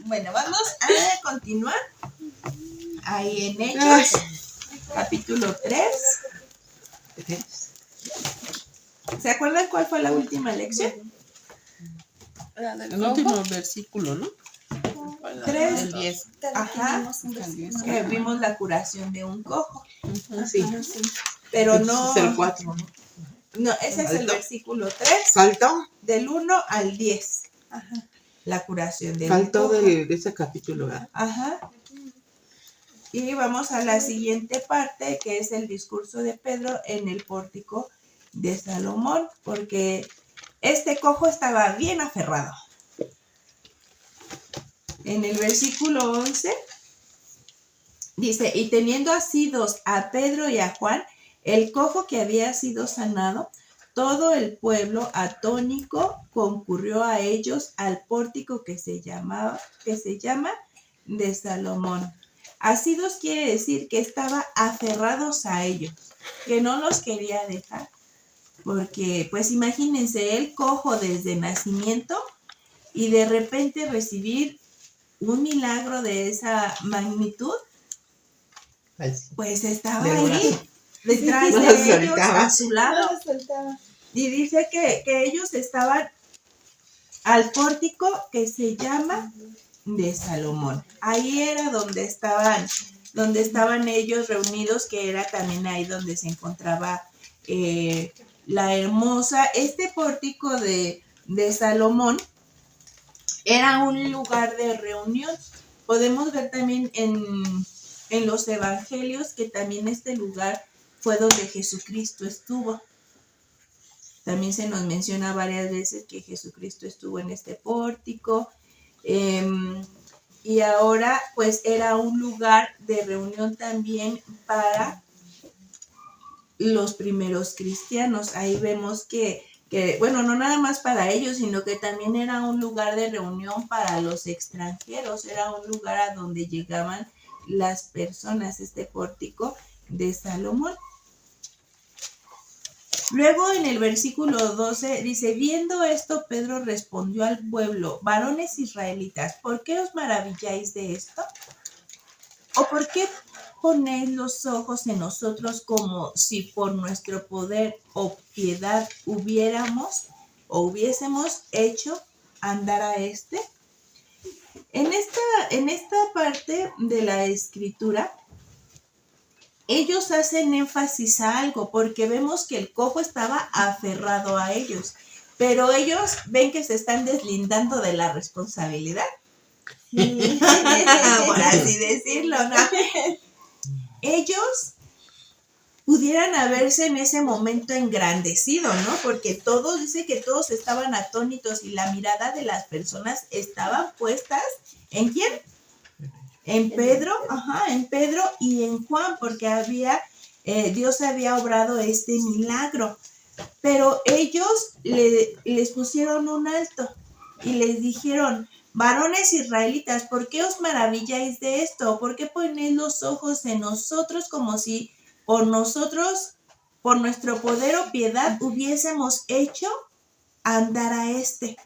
Bueno, vamos a continuar ahí en Hechos, capítulo 3. ¿Se acuerdan cuál fue la última lección? El último versículo, ¿no? 3. El 10. Ajá. Vimos la curación de un cojo. Sí. Pero no. Es el 4, ¿no? No, ese es el versículo 3. Faltó. Del 1 al 10. Ajá. La curación de un Faltó cojo. de ese capítulo, ¿verdad? Ajá. Y vamos a la siguiente parte, que es el discurso de Pedro en el pórtico de Salomón, porque este cojo estaba bien aferrado. En el versículo 11 dice, y teniendo asidos a Pedro y a Juan, el cojo que había sido sanado, todo el pueblo atónico concurrió a ellos al pórtico que se llama de Salomón. Asidos quiere decir que estaba aferrados a ellos, que no los quería dejar, porque pues imagínense, él cojo desde nacimiento y de repente recibir un milagro de esa magnitud, pues estaba ahí, detrás de ellos, a su lado. Y dice que ellos estaban al pórtico que se llama de Salomón. Ahí era donde estaban ellos reunidos, que era también ahí donde se encontraba la hermosa. Este pórtico de Salomón era un lugar de reunión. Podemos ver también en los evangelios que también este lugar fue donde Jesucristo estuvo. También se nos menciona varias veces que Jesucristo estuvo en este pórtico. Y ahora pues era un lugar de reunión también para los primeros cristianos. Ahí vemos que bueno, no nada más para ellos, sino que también era un lugar de reunión para los extranjeros. Era un lugar a donde llegaban las personas, este pórtico de Salomón. Luego en el versículo 12 dice, viendo esto, Pedro respondió al pueblo, varones israelitas, ¿por qué os maravilláis de esto? ¿O por qué ponéis los ojos en nosotros como si por nuestro poder o piedad hubiésemos hecho andar a este? En esta parte de la escritura, ellos hacen énfasis a algo, porque vemos que el cojo estaba aferrado a ellos, pero ellos ven que se están deslindando de la responsabilidad. Por así decirlo, ¿no? Ellos pudieran haberse en ese momento engrandecido, ¿no? Porque dice que todos estaban atónitos y la mirada de las personas estaban puestas ¿en quién? En Pedro, en Pedro y en Juan, porque Dios había obrado este milagro. Pero ellos les pusieron un alto y les dijeron, varones israelitas, ¿por qué os maravilláis de esto? ¿Por qué ponéis los ojos en nosotros como si por nosotros, por nuestro poder o piedad, hubiésemos hecho andar a este?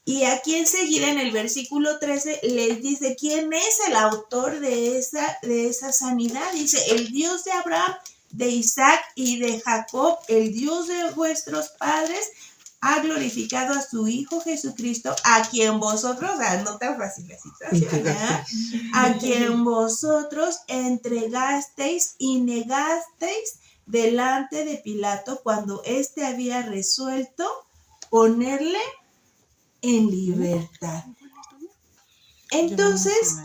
Y aquí enseguida en el versículo 13 les dice, ¿quién es el autor de esa sanidad? Dice, el Dios de Abraham, de Isaac y de Jacob, el Dios de vuestros padres, ha glorificado a su Hijo Jesucristo, a quien vosotros, no tan fácil la situación, a quien vosotros entregasteis y negasteis delante de Pilato cuando éste había resuelto ponerle en libertad. Entonces,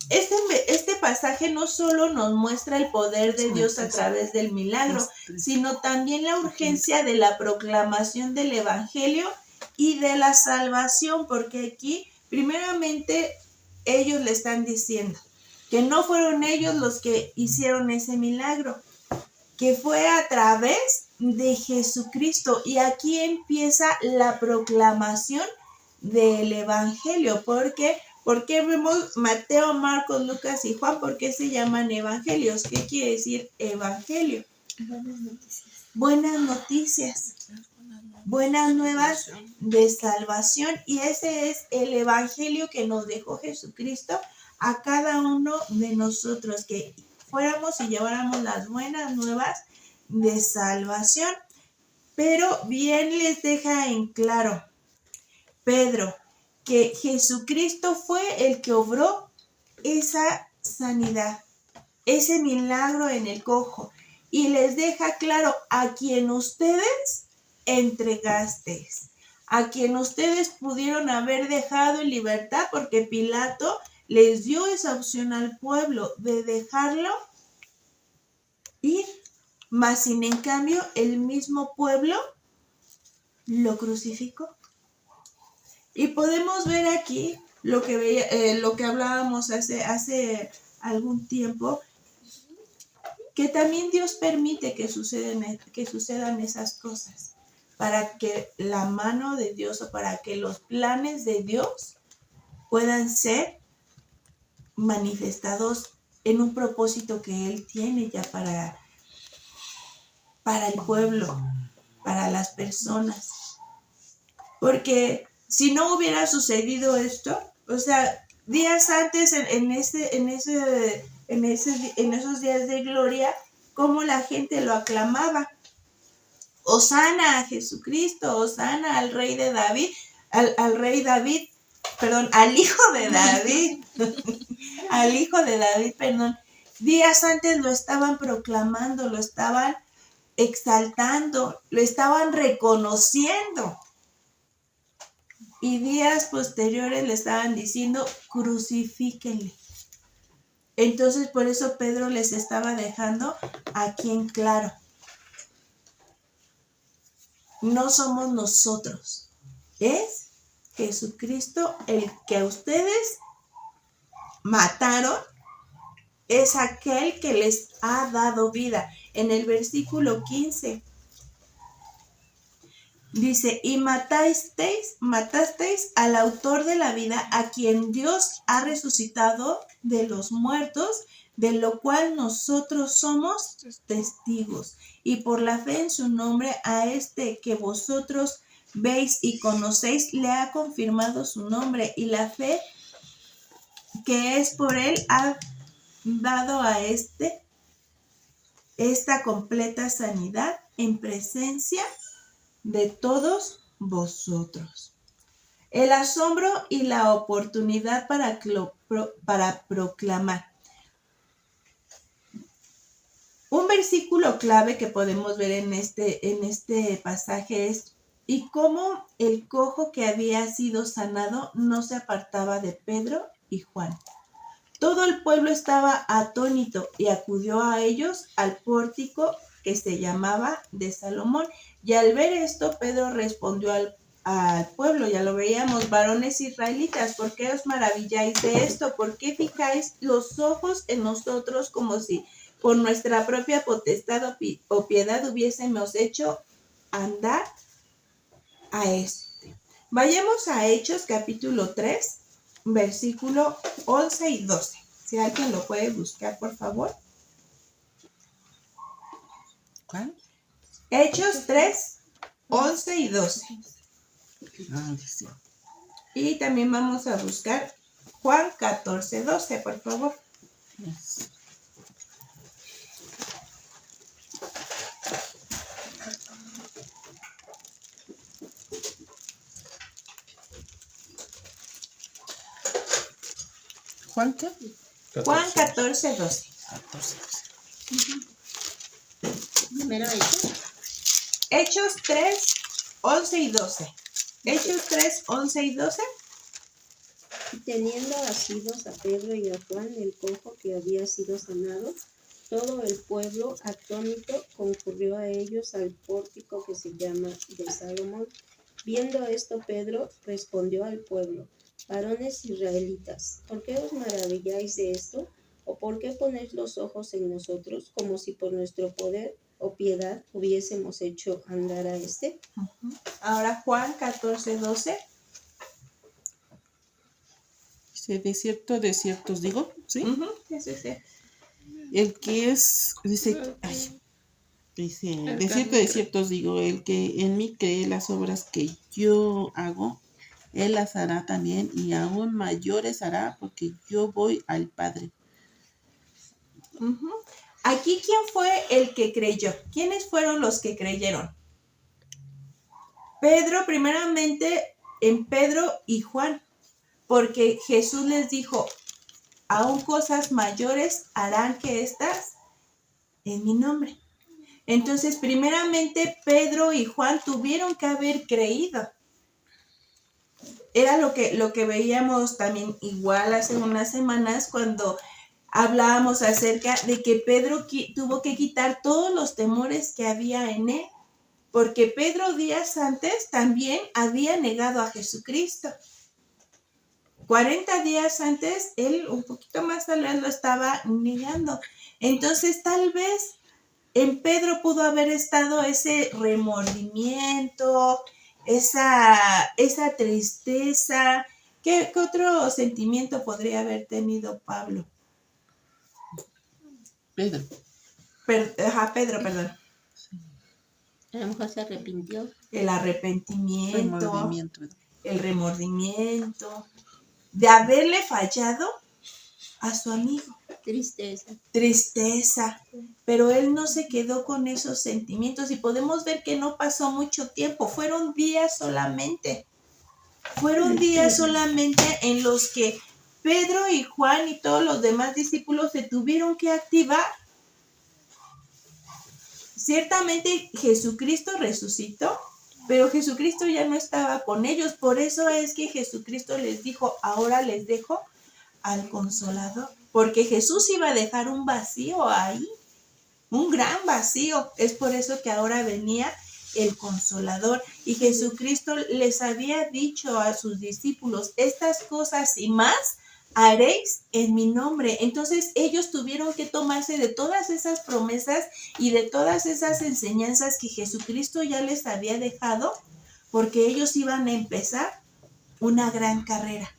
este pasaje no solo nos muestra el poder de Dios a través del milagro, sino también la urgencia de la proclamación del evangelio y de la salvación, porque aquí, primeramente, ellos le están diciendo que no fueron ellos los que hicieron ese milagro, que fue a través de Jesucristo. Y aquí empieza la proclamación del evangelio. ¿Por qué vemos Mateo, Marcos, Lucas y Juan? ¿Por qué se llaman evangelios? ¿Qué quiere decir evangelio? Buenas noticias. buenas nuevas de salvación, y ese es el evangelio que nos dejó Jesucristo a cada uno de nosotros, que fuéramos y lleváramos las buenas nuevas de salvación. Pero bien les deja en claro Pedro que Jesucristo fue el que obró esa sanidad, ese milagro en el cojo, y les deja claro: a quien ustedes entregasteis, a quien ustedes pudieron haber dejado en libertad, porque Pilato les dio esa opción al pueblo de dejarlo ir, mas sin en cambio el mismo pueblo lo crucificó. Y podemos ver aquí lo que hablábamos hace algún tiempo, que también Dios permite que sucedan esas cosas, para que la mano de Dios, o para que los planes de Dios puedan ser manifestados en un propósito que Él tiene ya para el pueblo, para las personas. Porque si no hubiera sucedido esto, o sea, días antes en esos días de gloria, cómo la gente lo aclamaba: Hosana a Jesucristo, Hosana al rey de David, al hijo de David, al hijo de David, perdón. Días antes lo estaban proclamando, lo estaban exaltando, lo estaban reconociendo. Y días posteriores le estaban diciendo: crucifíquenle. Entonces, por eso Pedro les estaba dejando aquí en claro: no somos nosotros, es Jesucristo el que ustedes mataron, es aquel que les ha dado vida. En el versículo 15 dice: y matasteis al autor de la vida, a quien Dios ha resucitado de los muertos, de lo cual nosotros somos testigos. Y por la fe en su nombre, a este que vosotros veis y conocéis, le ha confirmado su nombre, y la fe que es por él ha dado a esta completa sanidad en presencia de todos vosotros. El asombro y la oportunidad para proclamar. Un versículo clave que podemos ver en este pasaje es: y cómo el cojo que había sido sanado no se apartaba de Pedro y Juan. Todo el pueblo estaba atónito y acudió a ellos al pórtico que se llamaba de Salomón. Y al ver esto, Pedro respondió al pueblo, ya lo veíamos: varones israelitas, ¿por qué os maravilláis de esto? ¿Por qué fijáis los ojos en nosotros como si por nuestra propia potestad o piedad hubiésemos hecho andar a este? Vayamos a Hechos capítulo 3, versículo 11 y 12. Si alguien lo puede buscar, por favor. ¿Cuál? Hechos 3, 11 y 12. Sí. Y también vamos a buscar Juan 14, 12, por favor. Yes. ¿Juan qué? Juan 14, 12. 14. Primero Hechos. Hechos 3, 11 y 12. Hechos 3, 11 y 12. Y teniendo asidos a Pedro y a Juan, el cojo que había sido sanado, todo el pueblo atónito concurrió a ellos al pórtico que se llama de Salomón. Viendo esto, Pedro respondió al pueblo: varones israelitas, ¿por qué os maravilláis de esto? ¿O por qué ponéis los ojos en nosotros, como si por nuestro poder o piedad hubiésemos hecho andar a este? Ahora Juan 14, 12. Dice: de cierto os digo, ¿sí? Sí. El que es, dice, ay, Dice, El de cierto os digo, el que en mí cree las obras que yo hago, él las hará también y aún mayores hará porque yo voy al Padre. Ujú. Aquí, ¿quién fue el que creyó? ¿Quiénes fueron los que creyeron? Pedro, primeramente, en Pedro y Juan, porque Jesús les dijo, aún cosas mayores harán que estas en mi nombre. Entonces, primeramente, Pedro y Juan tuvieron que haber creído. Era lo que veíamos también igual hace unas semanas cuando hablábamos acerca de que Pedro tuvo que quitar todos los temores que había en él, porque Pedro días antes también había negado a Jesucristo. 40 días antes, él un poquito más tal vez lo estaba negando. Entonces, tal vez en Pedro pudo haber estado ese remordimiento, esa tristeza. ¿Qué otro sentimiento podría haber tenido Pablo? Pedro. Pedro, perdón. A lo mejor se arrepintió. El arrepentimiento, Remordimiento. el remordimiento de haberle fallado a su amigo. Tristeza, pero él no se quedó con esos sentimientos y podemos ver que no pasó mucho tiempo, fueron días solamente en los que Pedro y Juan y todos los demás discípulos se tuvieron que activar. Ciertamente Jesucristo resucitó, pero Jesucristo ya no estaba con ellos, por eso es que Jesucristo les dijo, ahora les dejo al Consolador, porque Jesús iba a dejar un vacío ahí, un gran vacío. Es por eso que ahora venía el Consolador, y Jesucristo les había dicho a sus discípulos, estas cosas y más haréis en mi nombre. Entonces ellos tuvieron que tomarse de todas esas promesas y de todas esas enseñanzas que Jesucristo ya les había dejado, porque ellos iban a empezar una gran carrera.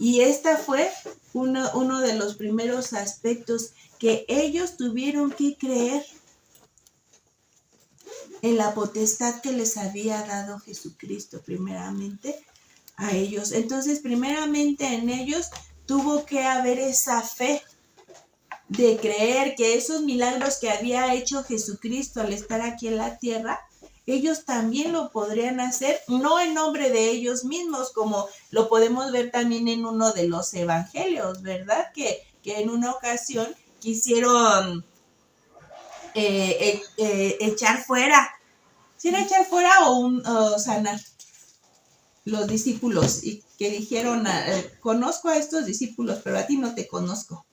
Y esta fue uno de los primeros aspectos, que ellos tuvieron que creer en la potestad que les había dado Jesucristo primeramente a ellos. Entonces, primeramente en ellos tuvo que haber esa fe de creer que esos milagros que había hecho Jesucristo al estar aquí en la tierra, ellos también lo podrían hacer, no en nombre de ellos mismos, como lo podemos ver también en uno de los evangelios, ¿verdad? Que en una ocasión quisieron echar fuera, ¿sí era echar fuera o sanar? Los discípulos, y que dijeron, conozco a estos discípulos, pero a ti no te conozco.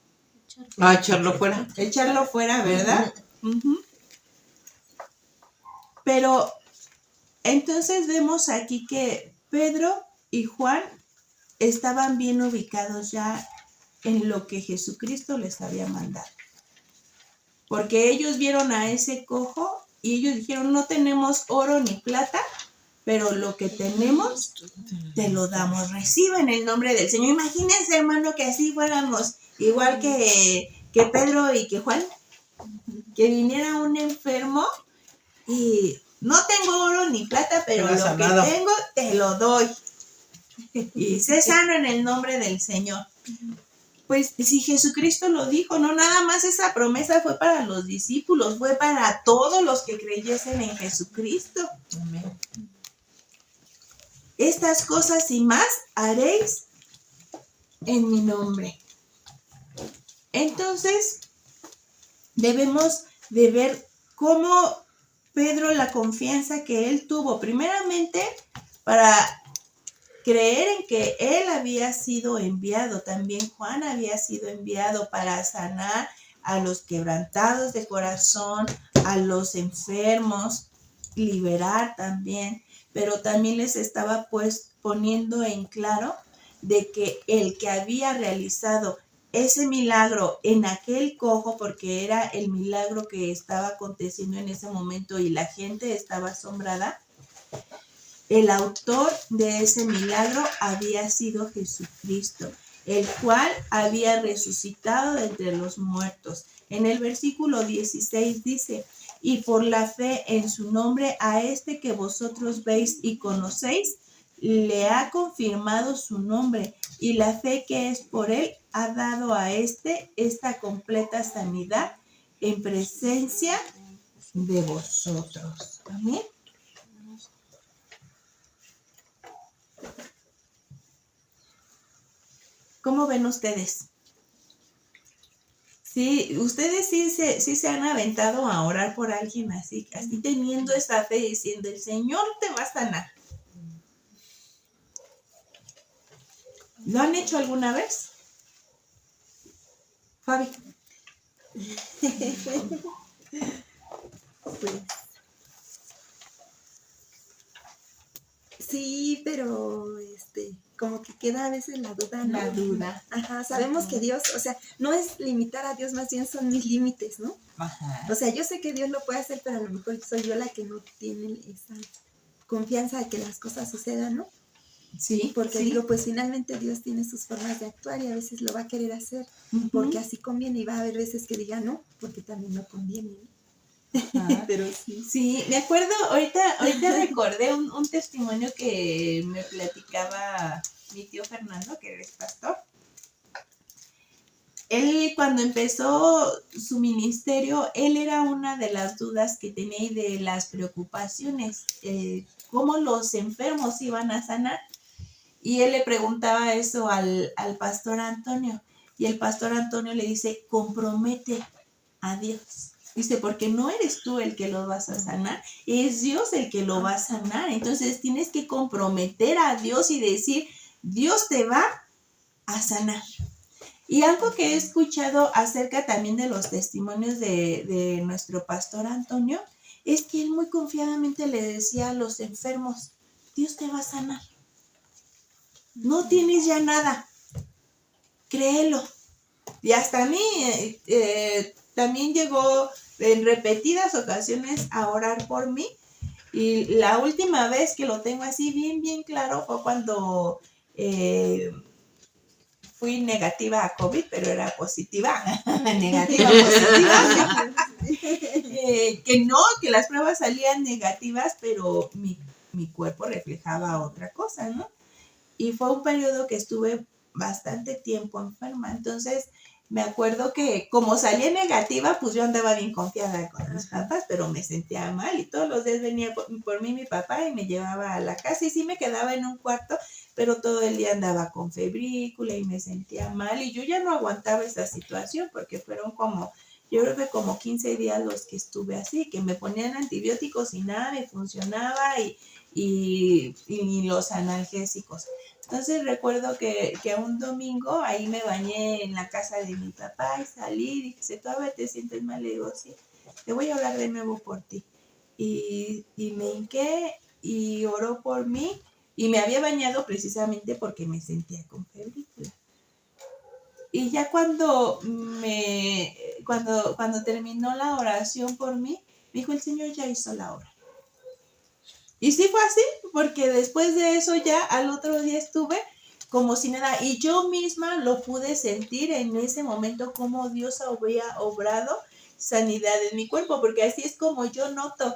Echarlo fuera. Echarlo fuera, ¿verdad? Uh-huh. Pero entonces vemos aquí que Pedro y Juan estaban bien ubicados ya en lo que Jesucristo les había mandado. Porque ellos vieron a ese cojo y ellos dijeron, no tenemos oro ni plata, pero lo que tenemos te lo damos. Reciba en el nombre del Señor. Imagínense, hermano, que así fuéramos, igual que Pedro y que Juan, que viniera un enfermo y no tengo oro ni plata, pero lo sanado que tengo te lo doy. Y sé sano en el nombre del Señor. Pues si Jesucristo lo dijo, no nada más esa promesa fue para los discípulos, fue para todos los que creyesen en Jesucristo. Amén. Estas cosas y más haréis en mi nombre. Entonces, debemos de ver cómo Pedro, la confianza que él tuvo, primeramente para creer en que él había sido enviado, también Juan había sido enviado para sanar a los quebrantados de corazón, a los enfermos, liberar también, pero también les estaba pues poniendo en claro de que el que había realizado ese milagro en aquel cojo, porque era el milagro que estaba aconteciendo en ese momento y la gente estaba asombrada, el autor de ese milagro había sido Jesucristo, el cual había resucitado de entre los muertos. En el versículo 16 dice, y por la fe en su nombre a este que vosotros veis y conocéis, le ha confirmado su nombre, y la fe que es por él ha dado a esta completa sanidad en presencia de vosotros. Amén. ¿Cómo ven ustedes? Sí, ustedes sí se han aventado a orar por alguien así teniendo esa fe, diciendo, el Señor te va a sanar. ¿Lo han hecho alguna vez? Fabi. Pues sí, pero como que queda a veces la duda, ¿no? La duda. Ajá, sabemos que Dios, o sea, no es limitar a Dios, más bien son mis límites, ¿no? Ajá. O sea, yo sé que Dios lo puede hacer, pero a lo mejor soy yo la que no tiene esa confianza de que las cosas sucedan, ¿no? Sí. Porque sí. digo, pues finalmente Dios tiene sus formas de actuar y a veces lo va a querer hacer porque así conviene, y va a haber veces que diga no, porque también no conviene, ¿no? Pero sí. Sí, me acuerdo, ahorita recordé un testimonio que me platicaba mi tío Fernando, que es pastor. Él, cuando empezó su ministerio, él era una de las dudas que tenía y de las preocupaciones, cómo los enfermos iban a sanar. Y él le preguntaba eso al pastor Antonio, y el pastor Antonio le dice, compromete a Dios. Dice, porque no eres tú el que lo vas a sanar, es Dios el que lo va a sanar. Entonces tienes que comprometer a Dios y decir, Dios te va a sanar. Y algo que he escuchado acerca también de los testimonios de nuestro pastor Antonio, es que él muy confiadamente le decía a los enfermos, Dios te va a sanar. No tienes ya nada, créelo. Y hasta a mí también llegó en repetidas ocasiones a orar por mí. Y la última vez que lo tengo así bien claro fue cuando fui negativa a COVID, pero era positiva. Negativa, positiva. Que las pruebas salían negativas, pero mi cuerpo reflejaba otra cosa, ¿no? Y fue un periodo que estuve bastante tiempo enferma. Entonces, me acuerdo que como salía negativa, pues yo andaba bien confiada con mis papás, pero me sentía mal y todos los días venía por mí mi papá y me llevaba a la casa y sí me quedaba en un cuarto, pero todo el día andaba con febrícula y me sentía mal y yo ya no aguantaba esa situación porque fueron yo creo que como 15 días los que estuve así, que me ponían antibióticos y nada me funcionaba y los analgésicos. Entonces recuerdo que un domingo ahí me bañé en la casa de mi papá y salí y dije, ¿todavía te sientes mal? Le digo, sí, te voy a hablar de nuevo por ti. Y me hinqué y oró por mí y me había bañado precisamente porque me sentía con febrícula. Y ya cuando terminó la oración por mí, dijo, el Señor ya hizo la obra. Y sí fue así, porque después de eso ya al otro día estuve como si nada. Y yo misma lo pude sentir en ese momento como Dios había obrado sanidad en mi cuerpo, porque así es como yo noto.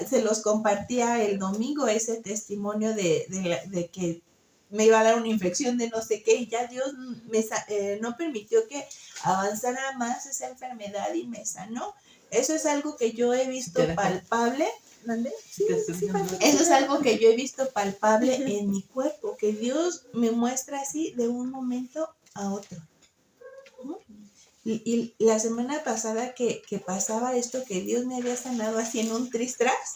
Se los compartía el domingo ese testimonio de que me iba a dar una infección de no sé qué y ya Dios no permitió que avanzara más esa enfermedad y me sanó. Eso es algo que yo he visto palpable. ¿Dónde? Sí, eso es algo que yo he visto palpable en mi cuerpo, que Dios me muestra así de un momento a otro. Y la semana pasada que pasaba esto, que Dios me había sanado así en un tris-tras,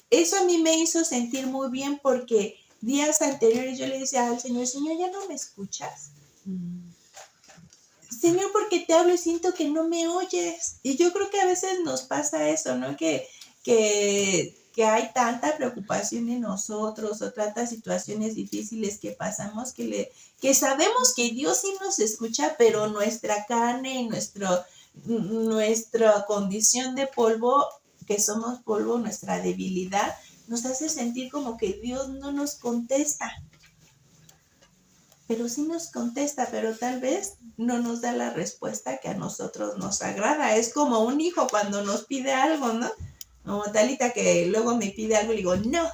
eso a mí me hizo sentir muy bien porque días anteriores yo le decía al Señor, ¿ya no me escuchas? Señor, porque te hablo y siento que no me oyes. Y yo creo que a veces nos pasa eso, ¿no? Que hay tanta preocupación en nosotros o tantas situaciones difíciles que pasamos que sabemos que Dios sí nos escucha, pero nuestra carne y nuestra condición de polvo, que somos polvo, nuestra debilidad, nos hace sentir como que Dios no nos contesta. pero sí nos contesta, pero tal vez no nos da la respuesta que a nosotros nos agrada. Es como un hijo cuando nos pide algo, ¿no? Como Talita que luego me pide algo y digo, no.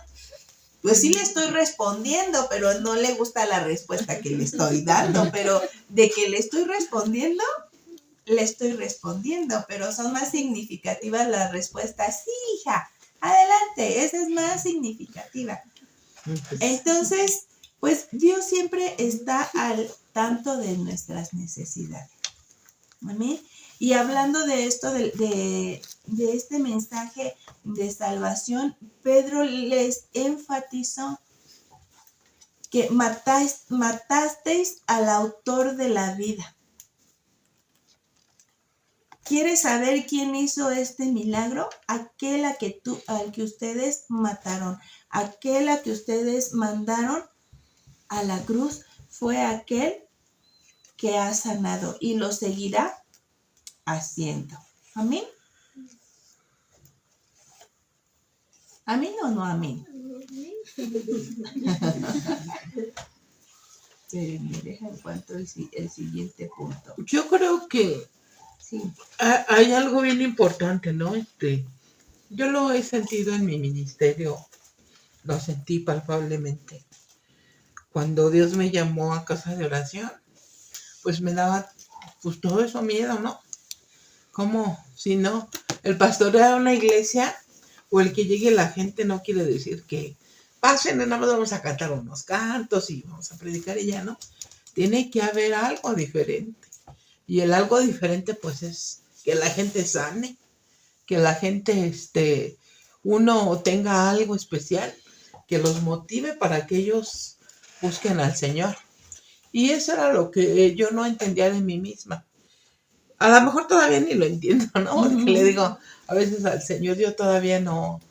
Pues sí le estoy respondiendo, pero no le gusta la respuesta que le estoy dando, pero de que le estoy respondiendo, pero son más significativas las respuestas. Sí, hija, adelante, esa es más significativa. Entonces, pues Dios siempre está al tanto de nuestras necesidades. Amén. Y hablando de esto, de este mensaje de salvación, Pedro les enfatizó que matasteis al autor de la vida. ¿Quieres saber quién hizo este milagro? Aquel al que ustedes mataron, aquel a que ustedes mandaron a la cruz, fue aquel que ha sanado y lo seguirá haciendo. ¿Amén? ¿Amén o no amén? Me deja encuentro el siguiente punto. Yo creo que Sí. hay algo bien importante, ¿no? Yo lo he sentido en mi ministerio, lo sentí palpablemente. Cuando Dios me llamó a casa de oración, pues me daba pues todo eso miedo, ¿no? ¿Cómo? Si no, el pastorear de una iglesia o el que llegue la gente no quiere decir que pasen, nada más vamos a cantar unos cantos y vamos a predicar y ya, ¿no? Tiene que haber algo diferente. Y el algo diferente pues es que la gente sane, que la gente, uno tenga algo especial que los motive para que ellos busquen al Señor. Y eso era lo que yo no entendía de mí misma. A lo mejor todavía ni lo entiendo, ¿no? Porque le digo a veces al Señor, yo todavía no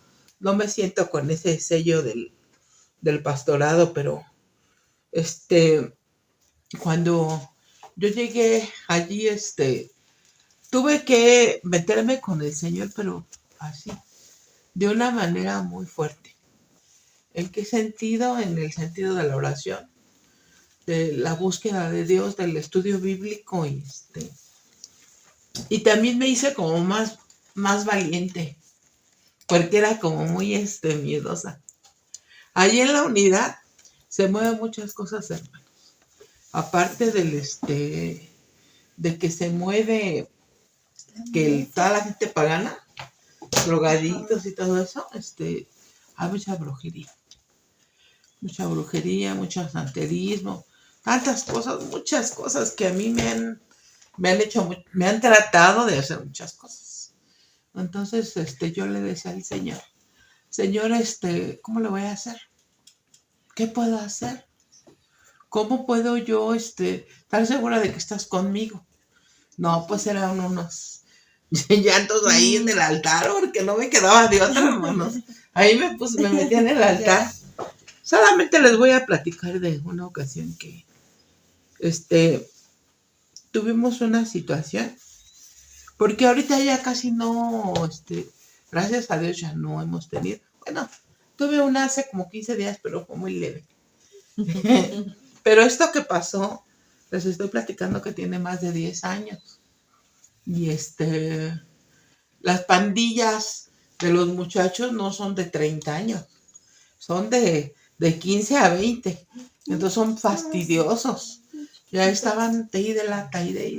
me siento con ese sello del pastorado, pero cuando yo llegué allí, tuve que meterme con el Señor, pero así, de una manera muy fuerte. ¿En qué sentido? En el sentido de la oración, de la búsqueda de Dios, del estudio bíblico y también me hice como más valiente, porque era como muy miedosa. Allí en la unidad se mueven muchas cosas, hermanos. Aparte de que se mueve, que toda la gente pagana, drogaditos y todo eso, hay mucha brujería, mucho santerismo, muchas cosas que a mí me han tratado de hacer muchas cosas. Entonces, yo le decía al Señor, ¿cómo le voy a hacer? ¿Qué puedo hacer? ¿Cómo puedo yo, estar segura de que estás conmigo? No, pues eran unos llantos ahí en el altar, porque no me quedaba de otra, hermanos. Ahí me metí en el altar. Solamente les voy a platicar de una ocasión que, tuvimos una situación, porque ahorita ya casi no, gracias a Dios ya no hemos tenido. Bueno, tuve una hace como 15 días, pero fue muy leve. Pero esto que pasó, les estoy platicando que tiene más de 10 años. Y las pandillas de los muchachos no son de 30 años, son de 15 a 20. Entonces son fastidiosos. Ya estaban de ahí de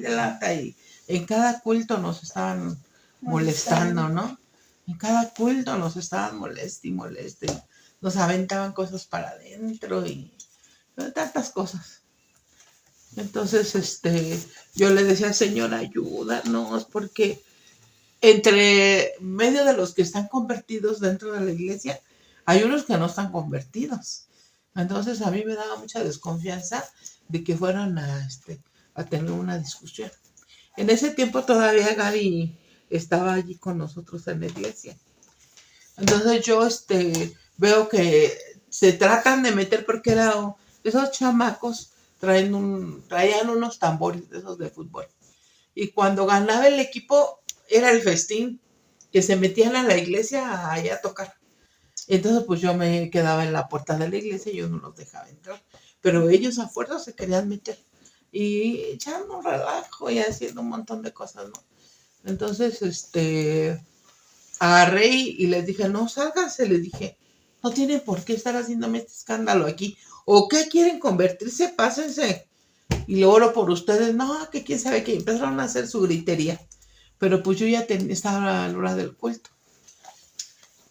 lata y en cada culto nos estaban molestando, ¿no? En cada culto nos estaban moleste. Nos aventaban cosas para adentro y tantas cosas. Entonces, yo le decía, Señor, ayúdanos, porque entre medio de los que están convertidos dentro de la iglesia, hay unos que no están convertidos. Entonces, a mí me daba mucha desconfianza de que fueran a tener una discusión. En ese tiempo todavía Gaby estaba allí con nosotros en la iglesia. Entonces, yo veo que se tratan de meter, porque esos chamacos traían unos tambores de esos de fútbol. Y cuando ganaba el equipo, era el festín, que se metían a la iglesia allá a tocar. Entonces, pues yo me quedaba en la puerta de la iglesia y yo no los dejaba entrar. pero ellos a fuerza se querían meter y echando un relajo y haciendo un montón de cosas, ¿no? Entonces, agarré y les dije, no, sálganse, les dije, no tienen por qué estar haciéndome este escándalo aquí, o qué quieren convertirse, pásense, y lo oro por ustedes, no, que quién sabe qué, empezaron a hacer su gritería, pero pues yo ya estaba a la hora del culto.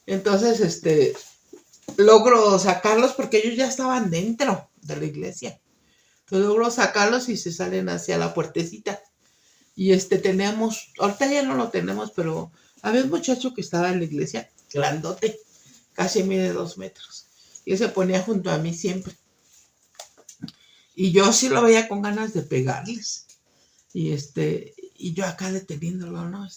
Entonces, logro sacarlos porque ellos ya estaban dentro de la iglesia. Entonces logro sacarlos y se salen hacia la puertecita. Y teníamos, ahorita ya no lo tenemos, pero había un muchacho que estaba en la iglesia, grandote, casi mide 2 metros. Y él se ponía junto a mí siempre. Y yo sí lo veía con ganas de pegarles. Y yo acá deteniéndolo, ¿no?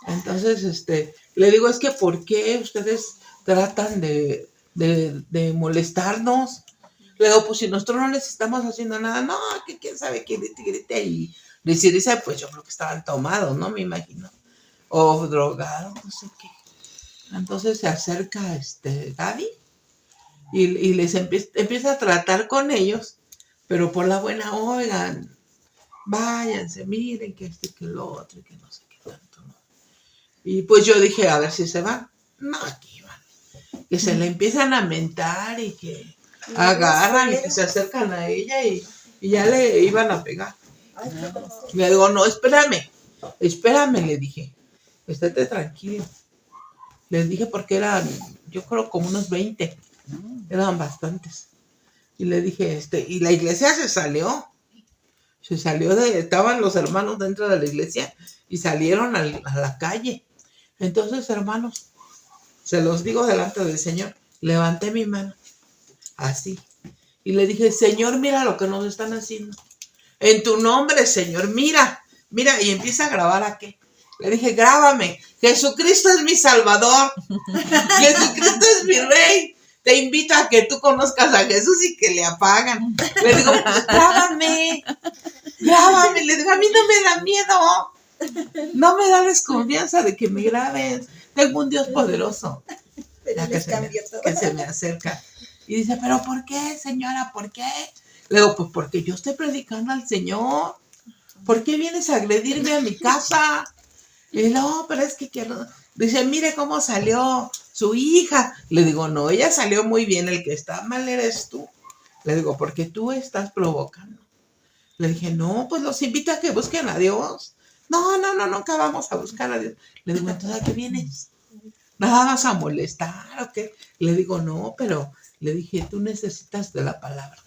Entonces, le digo, es que ¿por qué ustedes tratan de molestarnos? Le digo, pues si nosotros no les estamos haciendo nada, no, que quién sabe qué grite y decir, pues yo creo que estaban tomados, ¿no? Me imagino. O drogados, no sé qué. Entonces se acerca Gaby y les empieza a tratar con ellos, pero por la buena, oigan, váyanse, miren que que lo otro, y que no sé qué tanto, ¿no? Y pues yo dije, a ver si se van. No, aquí van. Que se le empiezan a mentar y que agarran y que se acercan a ella y ya le iban a pegar. Le digo, no, espérame, le dije, estate tranquilo. Les dije porque eran, yo creo como unos 20, eran bastantes. Y le dije, y la iglesia se salió estaban los hermanos dentro de la iglesia y salieron a la calle. Entonces, hermanos, se los digo delante del Señor, levanté mi mano, así, y le dije, Señor, mira lo que nos están haciendo. En tu nombre, Señor, mira, y empieza a grabar aquí. Le dije, grábame, Jesucristo es mi Salvador, Jesucristo es mi Rey. Te invito a que tú conozcas a Jesús y que le apagan. Le digo, pues grábame, le digo, a mí no me da miedo, no me da desconfianza de que me grabes, tengo un Dios poderoso. Ya que se me acerca y dice, pero ¿por qué, señora? ¿Por qué? Le digo, pues porque yo estoy predicando al Señor. ¿Por qué vienes a agredirme a mi casa? Y no, pero es que quiero. Dice, mire cómo salió su hija. Le digo, no, ella salió muy bien, el que está mal eres tú. Le digo, porque tú estás provocando. Le dije, no, pues los invito a que busquen a Dios. No, nunca vamos a buscar a Dios. Le digo, entonces, ¿a qué vienes? ¿Nada vas a molestar o qué? Le digo, no, pero le dije, tú necesitas de la palabra.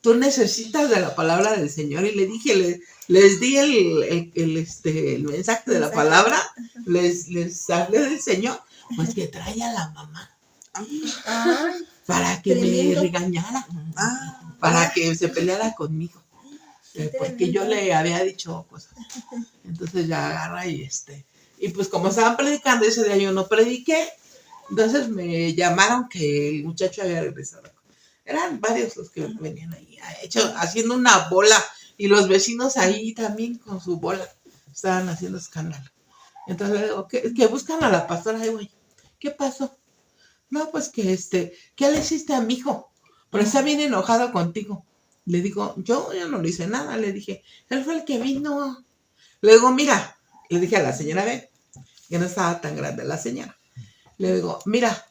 Tú necesitas de la palabra del Señor. Y le dije, les di el mensaje de la palabra, les hablé del Señor, pues que trae a la mamá. Para que me regañara, para que se peleara conmigo. Porque yo le había dicho cosas. Entonces ya agarra y pues como estaban predicando ese día yo no prediqué, entonces me llamaron que el muchacho había regresado. Eran varios los que venían ahí, haciendo una bola, y los vecinos ahí también con su bola estaban haciendo escándalo. Entonces le digo, que buscan a la pastora, güey. ¿Qué pasó? No, pues que ¿qué le hiciste a mi hijo? Pero está bien enojado contigo. Le digo, yo no le hice nada, le dije, él fue el que vino. Le digo, mira, le dije a la señora, ven, que no estaba tan grande la señora. Le digo, mira,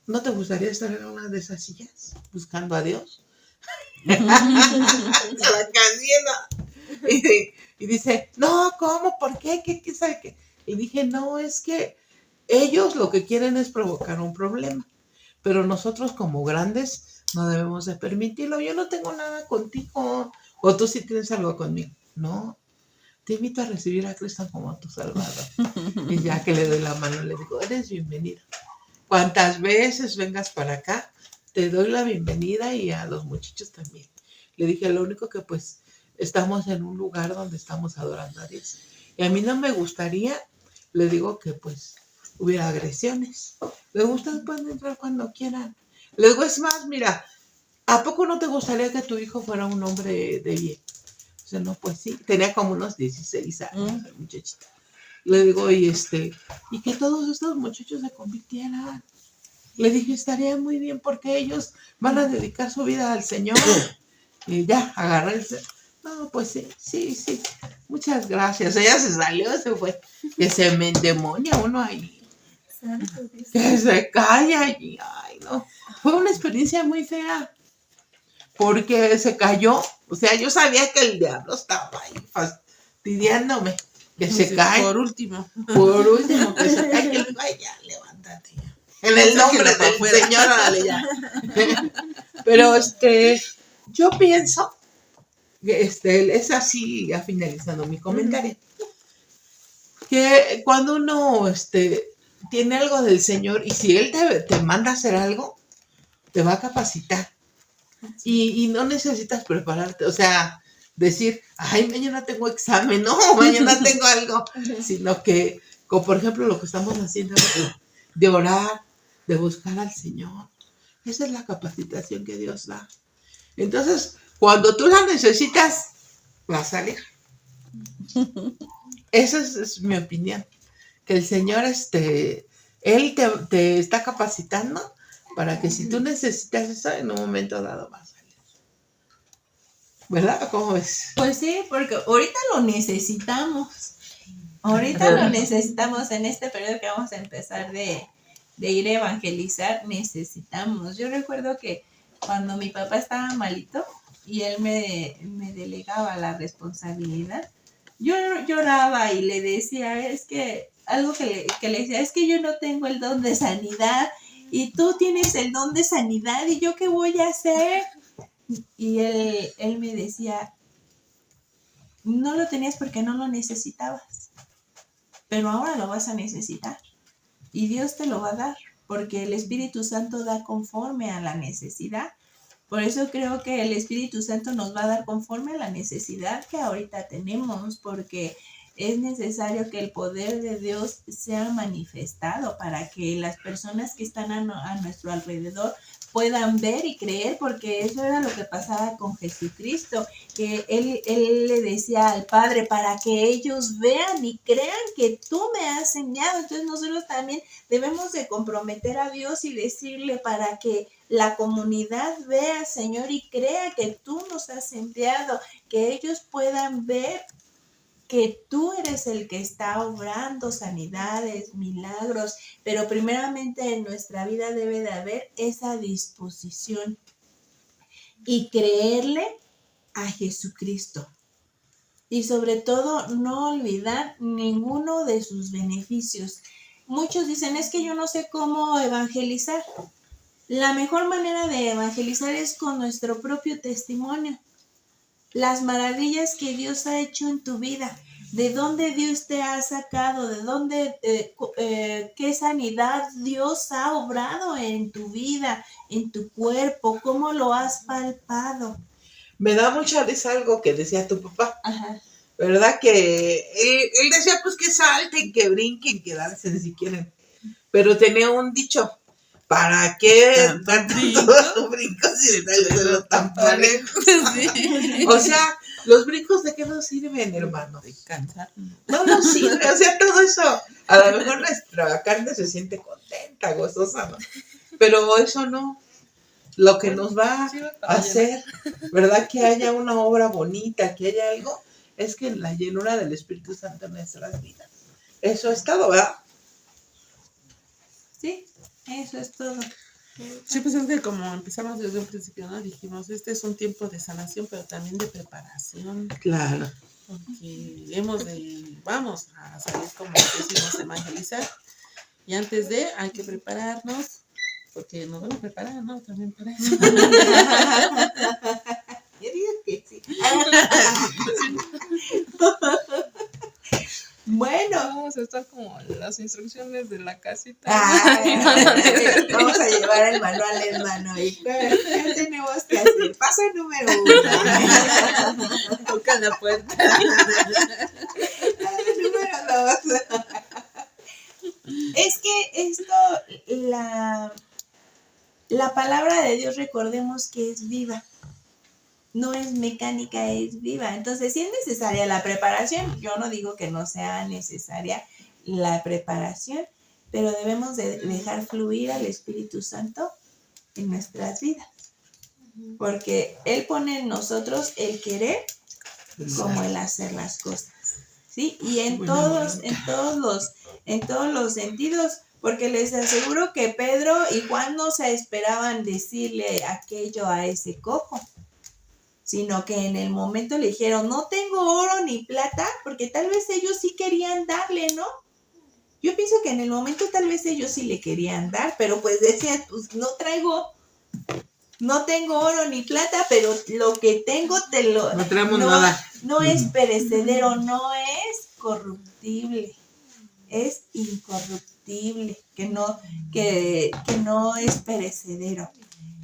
¿no te gustaría estar en una de esas sillas buscando a Dios? Y dice, no, ¿cómo? ¿Por qué? ¿Qué sabe qué? Y dije, no, es que ellos lo que quieren es provocar un problema, pero nosotros como grandes no debemos de permitirlo. Yo no tengo nada contigo, o tú sí tienes algo conmigo. No, te invito a recibir a Cristo como tu Salvador. Y ya que le doy la mano, le digo, eres bienvenido. Cuantas veces vengas para acá, te doy la bienvenida, y a los muchachos también. Le dije, lo único que pues estamos en un lugar donde estamos adorando a Dios. Y a mí no me gustaría, le digo, que pues hubiera agresiones. Le digo, ustedes pueden entrar cuando quieran. Le digo, es más, mira, ¿a poco no te gustaría que tu hijo fuera un hombre de bien? O sea, no, pues sí, tenía como unos 16 años, el muchachito. Le digo, y que todos estos muchachos se convirtieran. Le dije, estaría muy bien porque ellos van a dedicar su vida al Señor. Y ya, agarré el... No, pues sí. Muchas gracias. Ella se salió, se fue. Que se me endemonia uno ahí. Santo Dios. Que se calla allí. Ay, no. Fue una experiencia muy fea. Porque se cayó. O sea, yo sabía que el diablo estaba ahí fastidiándome. Que se cae. Por último. Por último, que se cae. Que le digo, ay, ya, levántate. En el nombre del Señor, órale ya. Pero yo pienso que es así, ya finalizando mi comentario, que cuando uno tiene algo del Señor y si Él te manda a hacer algo, te va a capacitar. Y no necesitas prepararte, o sea, decir, ay, mañana tengo examen, no, mañana tengo algo, sino que, como por ejemplo lo que estamos haciendo, de orar, de buscar al Señor. Esa es la capacitación que Dios da. Entonces, cuando tú la necesitas, va a salir. Esa es mi opinión. Que el Señor, Él te está capacitando para que si tú necesitas eso, en un momento dado va a salir. ¿Verdad? ¿Cómo ves? Pues sí, porque ahorita lo necesitamos. Ahorita lo necesitamos en este periodo que vamos a empezar de ir a evangelizar, necesitamos. Yo recuerdo que cuando mi papá estaba malito y él me delegaba la responsabilidad, yo lloraba y le decía, es que, algo que le decía, es que yo no tengo el don de sanidad y tú tienes el don de sanidad y yo qué voy a hacer. Y él me decía, no lo tenías porque no lo necesitabas, pero ahora lo vas a necesitar. Y Dios te lo va a dar, porque el Espíritu Santo da conforme a la necesidad. Por eso creo que el Espíritu Santo nos va a dar conforme a la necesidad que ahorita tenemos, porque es necesario que el poder de Dios sea manifestado para que las personas que están a nuestro alrededor puedan ver y creer, porque eso era lo que pasaba con Jesucristo, que él le decía al Padre, para que ellos vean y crean que tú me has enviado. Entonces nosotros también debemos de comprometer a Dios y decirle para que la comunidad vea, Señor, y crea que tú nos has enviado, que ellos puedan ver que tú eres el que está obrando sanidades, milagros, pero primeramente en nuestra vida debe de haber esa disposición y creerle a Jesucristo. Y sobre todo no olvidar ninguno de sus beneficios. Muchos dicen, es que yo no sé cómo evangelizar. La mejor manera de evangelizar es con nuestro propio testimonio. Las maravillas que Dios ha hecho en tu vida, de dónde Dios te ha sacado, de dónde, qué sanidad Dios ha obrado en tu vida, en tu cuerpo, cómo lo has palpado. Me da mucha risa algo que decía tu papá. Ajá. ¿Verdad? Que él decía, pues que salten, que brinquen, que dancen si quieren. Pero tenía un dicho, ¿para qué tantos brincos si de los tan parejos? Sí. O sea, los brincos, ¿de qué nos sirven, hermano? De cansar. No nos sirve, o sea, todo eso. A lo mejor nuestra carne se siente contenta, gozosa, ¿no? Pero eso no. Lo que nos va a hacer, ¿verdad? Que haya una obra bonita, que haya algo, es que la llenura del Espíritu Santo en nuestras vidas. Eso es todo, ¿verdad? Sí, eso es todo. Sí, pues es que como empezamos desde un principio, ¿no? Dijimos, este es un tiempo de sanación, pero también de preparación. Claro. Porque vamos a salir como decimos, evangelizar. Y antes hay que prepararnos, porque nos van a preparar, ¿no? También para eso. Yo digo que sí. Bueno, vamos a estar como las instrucciones de la casita. Vamos a llevar el manual, hermano. ¿Y qué tenemos que hacer? Paso número 1. Toca la puerta. Número 2. Es que esto, la palabra de Dios, recordemos que es viva. No es mecánica, es viva. Entonces, si es necesaria la preparación, yo no digo que no sea necesaria la preparación, pero debemos de dejar fluir al Espíritu Santo en nuestras vidas, porque Él pone en nosotros el querer como el hacer las cosas, ¿sí? Y en todos los sentidos, porque les aseguro que Pedro y Juan no se esperaban decirle aquello a ese cojo, sino que en el momento le dijeron, no tengo oro ni plata, porque tal vez ellos sí querían darle, ¿no? Yo pienso que en el momento tal vez ellos sí le querían dar, pero pues decían, pues no tengo oro ni plata, pero lo que tengo No traemos nada. No es perecedero, no es corruptible, es incorruptible, que no es perecedero.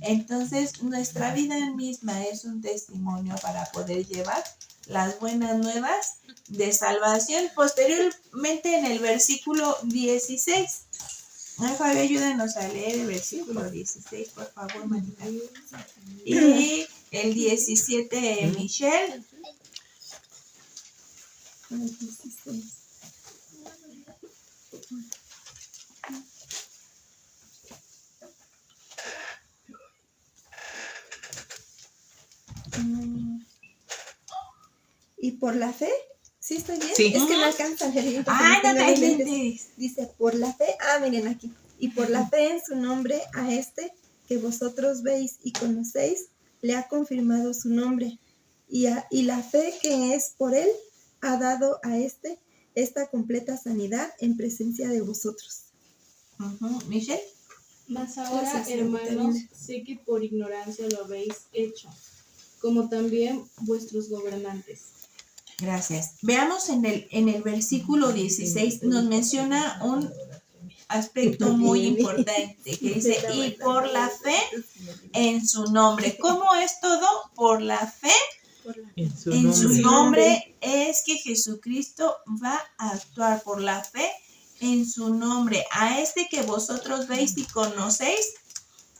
Entonces, nuestra vida misma es un testimonio para poder llevar las buenas nuevas de salvación. Posteriormente, en el versículo 16. Ay, Fabi, ayúdanos a leer el versículo 16, por favor, Marita. Y el 17, Michelle. El 16. ¿Y por la fe? ¿Sí estoy bien? Sí. Es que no alcanza a leer. Ah, no te entiendes. Dice, por la fe, miren aquí. Y por la fe en su nombre a este que vosotros veis y conocéis, le ha confirmado su nombre. Y la fe que es por él ha dado a este esta completa sanidad en presencia de vosotros. Michelle. Mas ahora, Gracias, hermanos, Marita. sé que por ignorancia lo habéis hecho, como también vuestros gobernantes. Gracias. Veamos en el versículo 16, nos menciona un aspecto muy importante que dice, y por la fe en su nombre. ¿Cómo es todo? Por la fe En su en su nombre. nombre es que Jesucristo va a actuar, por la fe en su nombre. A este que vosotros veis y conocéis,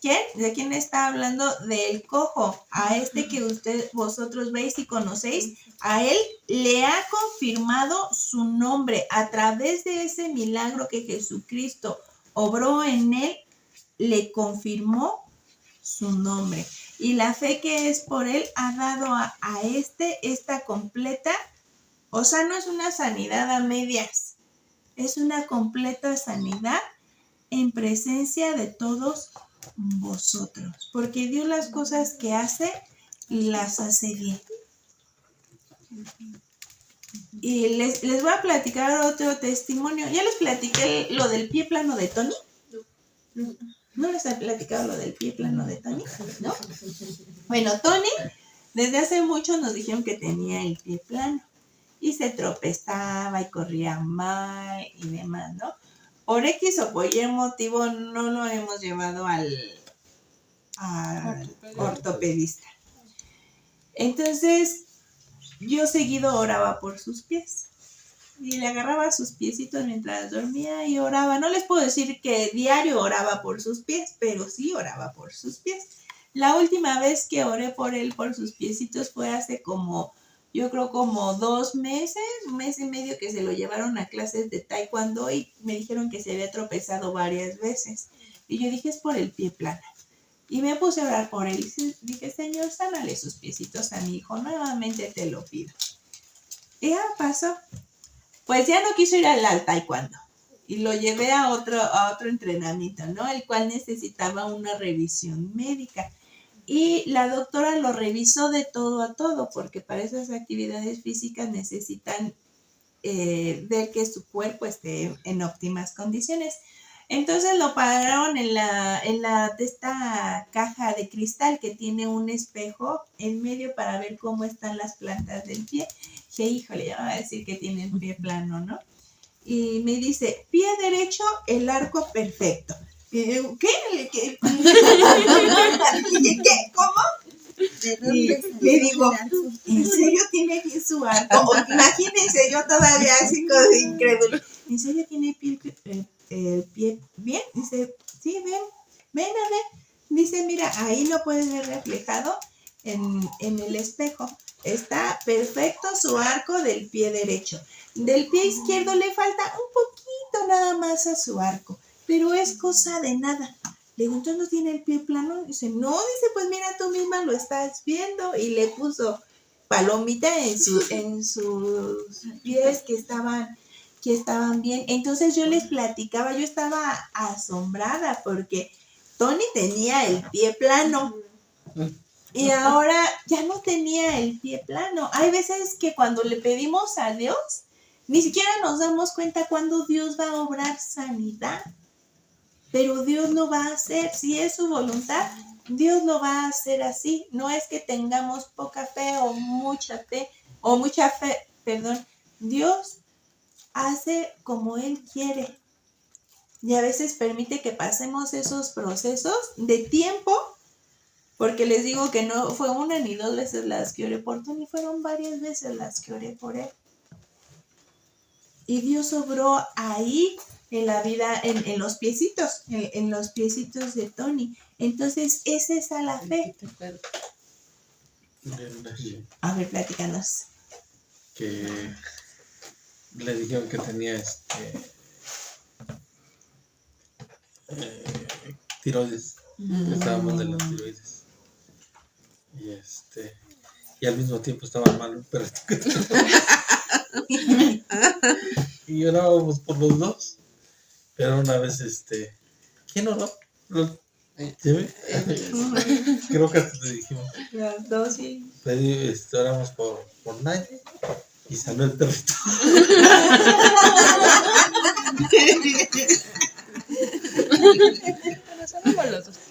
¿quién? ¿De quién está hablando? Del cojo. A este que vosotros veis y conocéis, a él le ha confirmado su nombre. A través de ese milagro que Jesucristo obró en él, le confirmó su nombre. Y la fe que es por él ha dado a esta completa, o sea, no es una sanidad a medias, es una completa sanidad en presencia de todos vosotros, porque Dios las cosas que hace, las hace bien. Y les voy a platicar otro testimonio. Ya les platiqué lo del pie plano de Tony. ¿No les he platicado lo del pie plano de Tony? ¿No? Bueno, Tony, desde hace mucho nos dijeron que tenía el pie plano y se tropezaba y corría mal y demás, ¿no? Por X o por Y motivo no lo hemos llevado al ortopedista. Entonces, yo seguido oraba por sus pies. Y le agarraba sus piecitos mientras dormía y oraba. No les puedo decir que diario oraba por sus pies, pero sí oraba por sus pies. La última vez que oré por él, por sus piecitos, fue hace yo creo como 2 meses, 1 mes y medio, que se lo llevaron a clases de taekwondo y me dijeron que se había tropezado varias veces. Y yo dije, es por el pie plano. Y me puse a orar por él y dije, Señor, sánale sus piecitos a mi hijo, nuevamente te lo pido. Y ya pasó. Pues ya no quiso ir al taekwondo y lo llevé a otro entrenamiento, ¿no? El cual necesitaba una revisión médica. Y la doctora lo revisó de todo a todo, porque para esas actividades físicas necesitan ver que su cuerpo esté en óptimas condiciones. Entonces lo pararon en esta caja de cristal que tiene un espejo en medio para ver cómo están las plantas del pie. Que híjole, ya va a decir que tiene el pie plano, ¿no? Y me dice, pie derecho, el arco perfecto. ¿Qué? ¿Qué? ¿Cómo? Y le digo, ¿en serio tiene bien su arco? Imagínense, yo todavía así como de incrédulo. ¿En serio tiene el pie bien? Dice, sí, ven a ver. Dice, mira, ahí lo puedes ver reflejado en el espejo. Está perfecto su arco del pie derecho. Del pie izquierdo le falta un nada más a su arco, pero es cosa de nada. Le digo, entonces no tiene el pie plano. Dice, no, dice, pues mira, tú misma lo estás viendo. Y le puso palomita en sus pies que estaban bien. Entonces yo les platicaba, yo estaba asombrada porque Tony tenía el pie plano y ahora ya no tenía el pie plano. Hay veces que cuando le pedimos a Dios, ni siquiera nos damos cuenta cuando Dios va a obrar sanidad, pero Dios lo va a hacer, si es su voluntad, Dios lo va a hacer así. No es que tengamos poca fe o mucha fe, perdón. Dios hace como Él quiere. Y a veces permite que pasemos esos procesos de tiempo, porque les digo que no fue una ni dos veces las que oré por Tony, fueron varias veces las que oré por él. Y Dios obró ahí en la vida, en los piecitos, en los piecitos de Tony. Entonces, esa es a la fe. A ver, platícanos. Que le dijeron que tenía tiroides, estaba mal de las tiroides. Y al mismo tiempo estaba mal un perrito que tenía. Y orábamos por los dos. Pero una vez, ¿quién oró? ¿Sí? Creo que hasta te dijimos. Las dos, sí. Oramos por nadie y salió el perrito.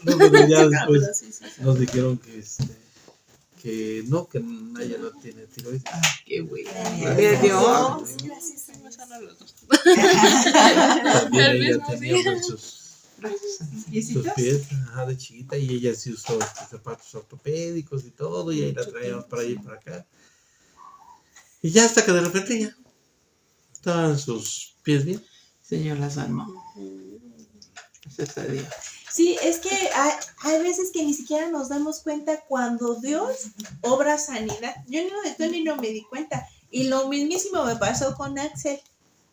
No, pero ya después nos dijeron que Naya no tiene tiroides. Qué güey. Gracias. Dios. También ella tenía sus ¿Piecitos? pies de chiquita y ella sí usó zapatos ortopédicos y todo y ahí la traíamos para allá y para acá. Y ya hasta que de repente ya estaban sus pies bien. Señor la salva. Gracias a Dios. Sí, es que hay veces que ni siquiera nos damos cuenta cuando Dios obra sanidad. Yo de Tony no me di cuenta. Y lo mismísimo me pasó con Axel,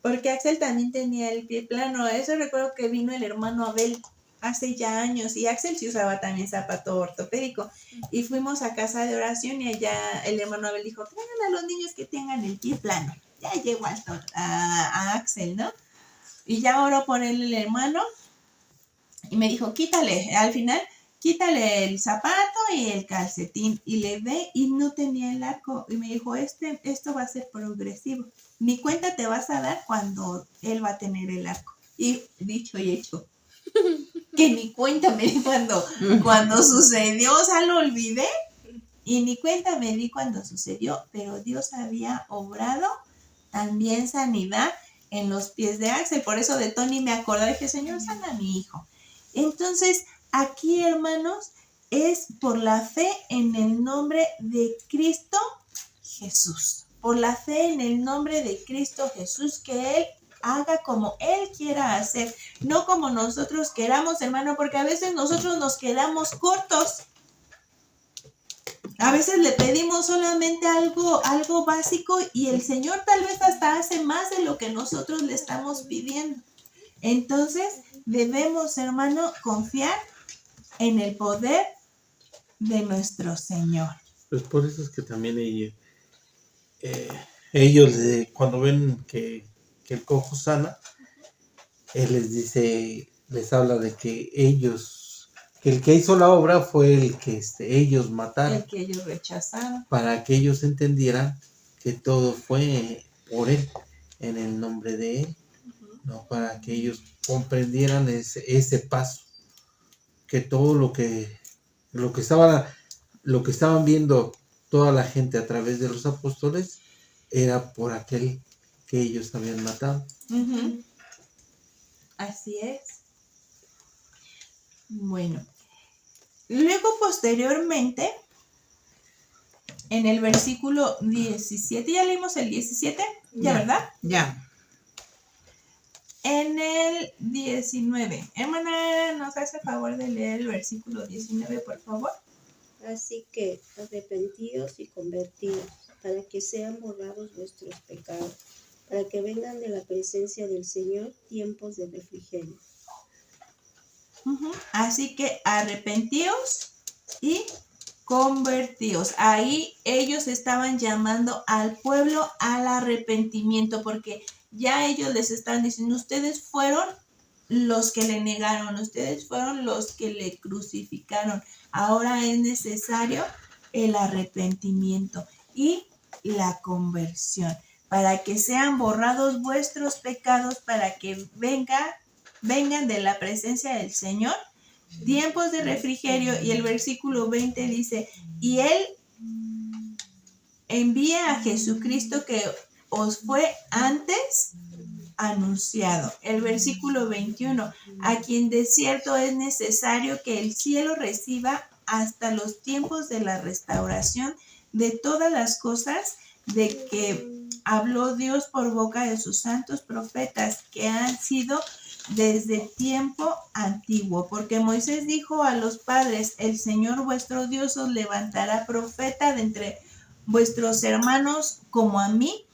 porque Axel también tenía el pie plano. Eso recuerdo que vino el hermano Abel hace ya años y Axel sí usaba también zapato ortopédico. Y fuimos a casa de oración y allá el hermano Abel dijo, traigan a los niños que tengan el pie plano. Ya llegó a Axel, ¿no? Y ya oró por él el hermano. Y me dijo, quítale quítale el zapato y el calcetín. Y le ve y no tenía el arco. Y me dijo, esto va a ser progresivo. Ni cuenta te vas a dar cuando él va a tener el arco. Y dicho y hecho. Que ni cuenta me di cuando sucedió. O sea, lo olvidé. Y ni cuenta me di cuando sucedió. Pero Dios había obrado también sanidad en los pies de Axel. Por eso de Tony me acordé que Señor, sana a mi hijo. Entonces, aquí, hermanos, es por la fe en el nombre de Cristo Jesús. Por la fe en el nombre de Cristo Jesús, que Él haga como Él quiera hacer, no como nosotros queramos, hermano, porque a veces nosotros nos quedamos cortos. A veces le pedimos solamente algo básico y el Señor tal vez hasta hace más de lo que nosotros le estamos pidiendo. Entonces, debemos, hermano, confiar en el poder de nuestro Señor. Pues por eso es que también ellos cuando ven que el cojo sana, Él les habla de que el que hizo la obra fue el que ellos mataron. El que ellos rechazaron. Para que ellos entendieran que todo fue por Él, en el nombre de Él. ¿No? Para que ellos comprendieran ese paso, que todo lo que estaban viendo toda la gente a través de los apóstoles era por aquel que ellos habían matado. Uh-huh. Así es. Bueno, luego posteriormente, en el versículo 17, ya leímos el 17, ¿ya verdad? Ya. En el 19, hermana, ¿nos hace favor de leer el versículo 19, por favor? Así que arrepentíos y convertíos, para que sean borrados vuestros pecados, para que vengan de la presencia del Señor tiempos de refrigerio. Así que arrepentíos y convertíos. Ahí ellos estaban llamando al pueblo al arrepentimiento, porque ya ellos les están diciendo, ustedes fueron los que le negaron, ustedes fueron los que le crucificaron. Ahora es necesario el arrepentimiento y la conversión, para que sean borrados vuestros pecados, para que vengan de la presencia del Señor tiempos de refrigerio. Y el versículo 20 dice, y Él envía a Jesucristo que os fue antes anunciado. El versículo 21, a quien de cierto es necesario que el cielo reciba hasta los tiempos de la restauración de todas las cosas de que habló Dios por boca de sus santos profetas, que han sido desde tiempo antiguo, porque Moisés dijo a los padres, el Señor vuestro Dios os levantará profeta de entre vuestros hermanos como a mí,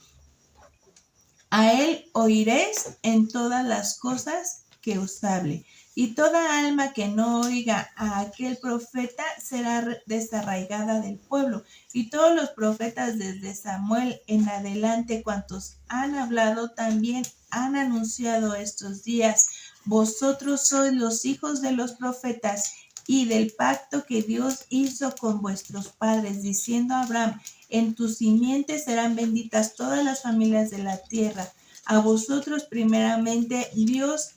a él oiréis en todas las cosas que os hable, y toda alma que no oiga a aquel profeta será desarraigada del pueblo. Y todos los profetas desde Samuel en adelante, cuantos han hablado, también han anunciado estos días. Vosotros sois los hijos de los profetas y del pacto que Dios hizo con vuestros padres, diciendo a Abraham, en tus simientes serán benditas todas las familias de la tierra. A vosotros primeramente Dios,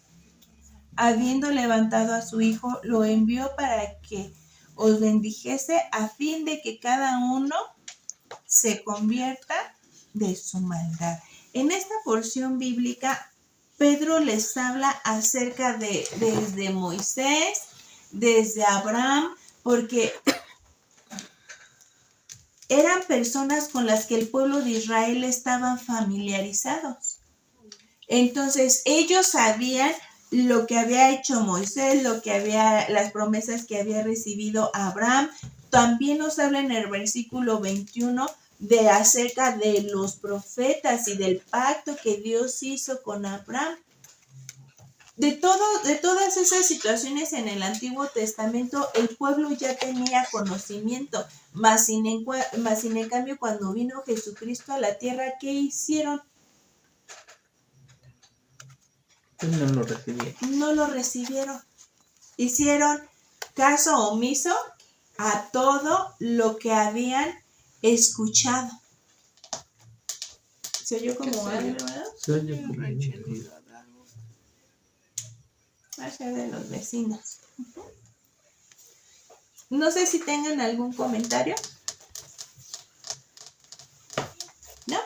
habiendo levantado a su Hijo, lo envió para que os bendijese, a fin de que cada uno se convierta de su maldad. En esta porción bíblica, Pedro les habla acerca de desde Moisés, desde Abraham, porque eran personas con las que el pueblo de Israel estaban familiarizados. Entonces, ellos sabían lo que había hecho Moisés, las promesas que había recibido Abraham. También nos habla en el versículo 21 de acerca de los profetas y del pacto que Dios hizo con Abraham. De todas esas situaciones en el Antiguo Testamento, el pueblo ya tenía conocimiento, mas sin en cambio, cuando vino Jesucristo a la tierra, ¿qué hicieron? No lo recibí. No lo recibieron. Hicieron caso omiso a todo lo que habían escuchado. ¿Se oyó como algo, verdad? Se oye como Hacia de los vecinos. No sé si tengan algún comentario. ¿No?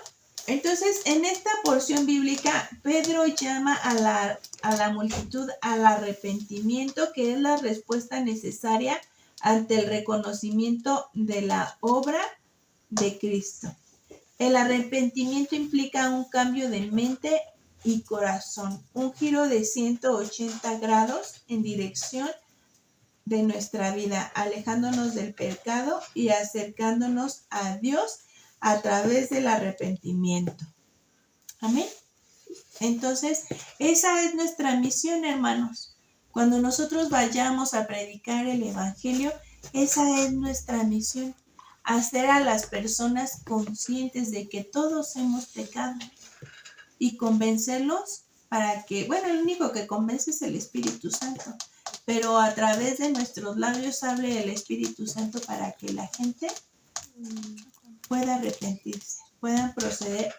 Entonces, en esta porción bíblica, Pedro llama a la multitud al arrepentimiento, que es la respuesta necesaria ante el reconocimiento de la obra de Cristo. El arrepentimiento implica un cambio de mente y corazón, un giro de 180 grados en dirección de nuestra vida, alejándonos del pecado y acercándonos a Dios a través del arrepentimiento. Amén. Entonces, esa es nuestra misión, hermanos. Cuando nosotros vayamos a predicar el evangelio, esa es nuestra misión. Hacer a las personas conscientes de que todos hemos pecado y convencerlos para que, bueno, el único que convence es el Espíritu Santo, pero a través de nuestros labios hable el Espíritu Santo para que la gente pueda arrepentirse, puedan proceder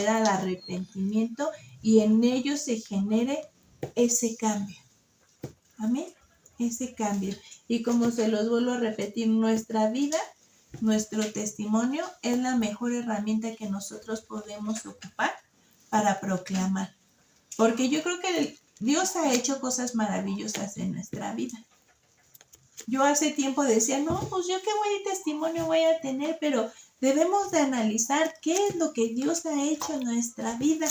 al arrepentimiento y en ellos se genere ese cambio. Amén. Ese cambio. Y como se los vuelvo a repetir, nuestra vida, nuestro testimonio es la mejor herramienta que nosotros podemos ocupar para proclamar. Porque yo creo que Dios ha hecho cosas maravillosas en nuestra vida. Yo hace tiempo decía, no, pues yo qué testimonio voy a tener, pero debemos de analizar qué es lo que Dios ha hecho en nuestra vida.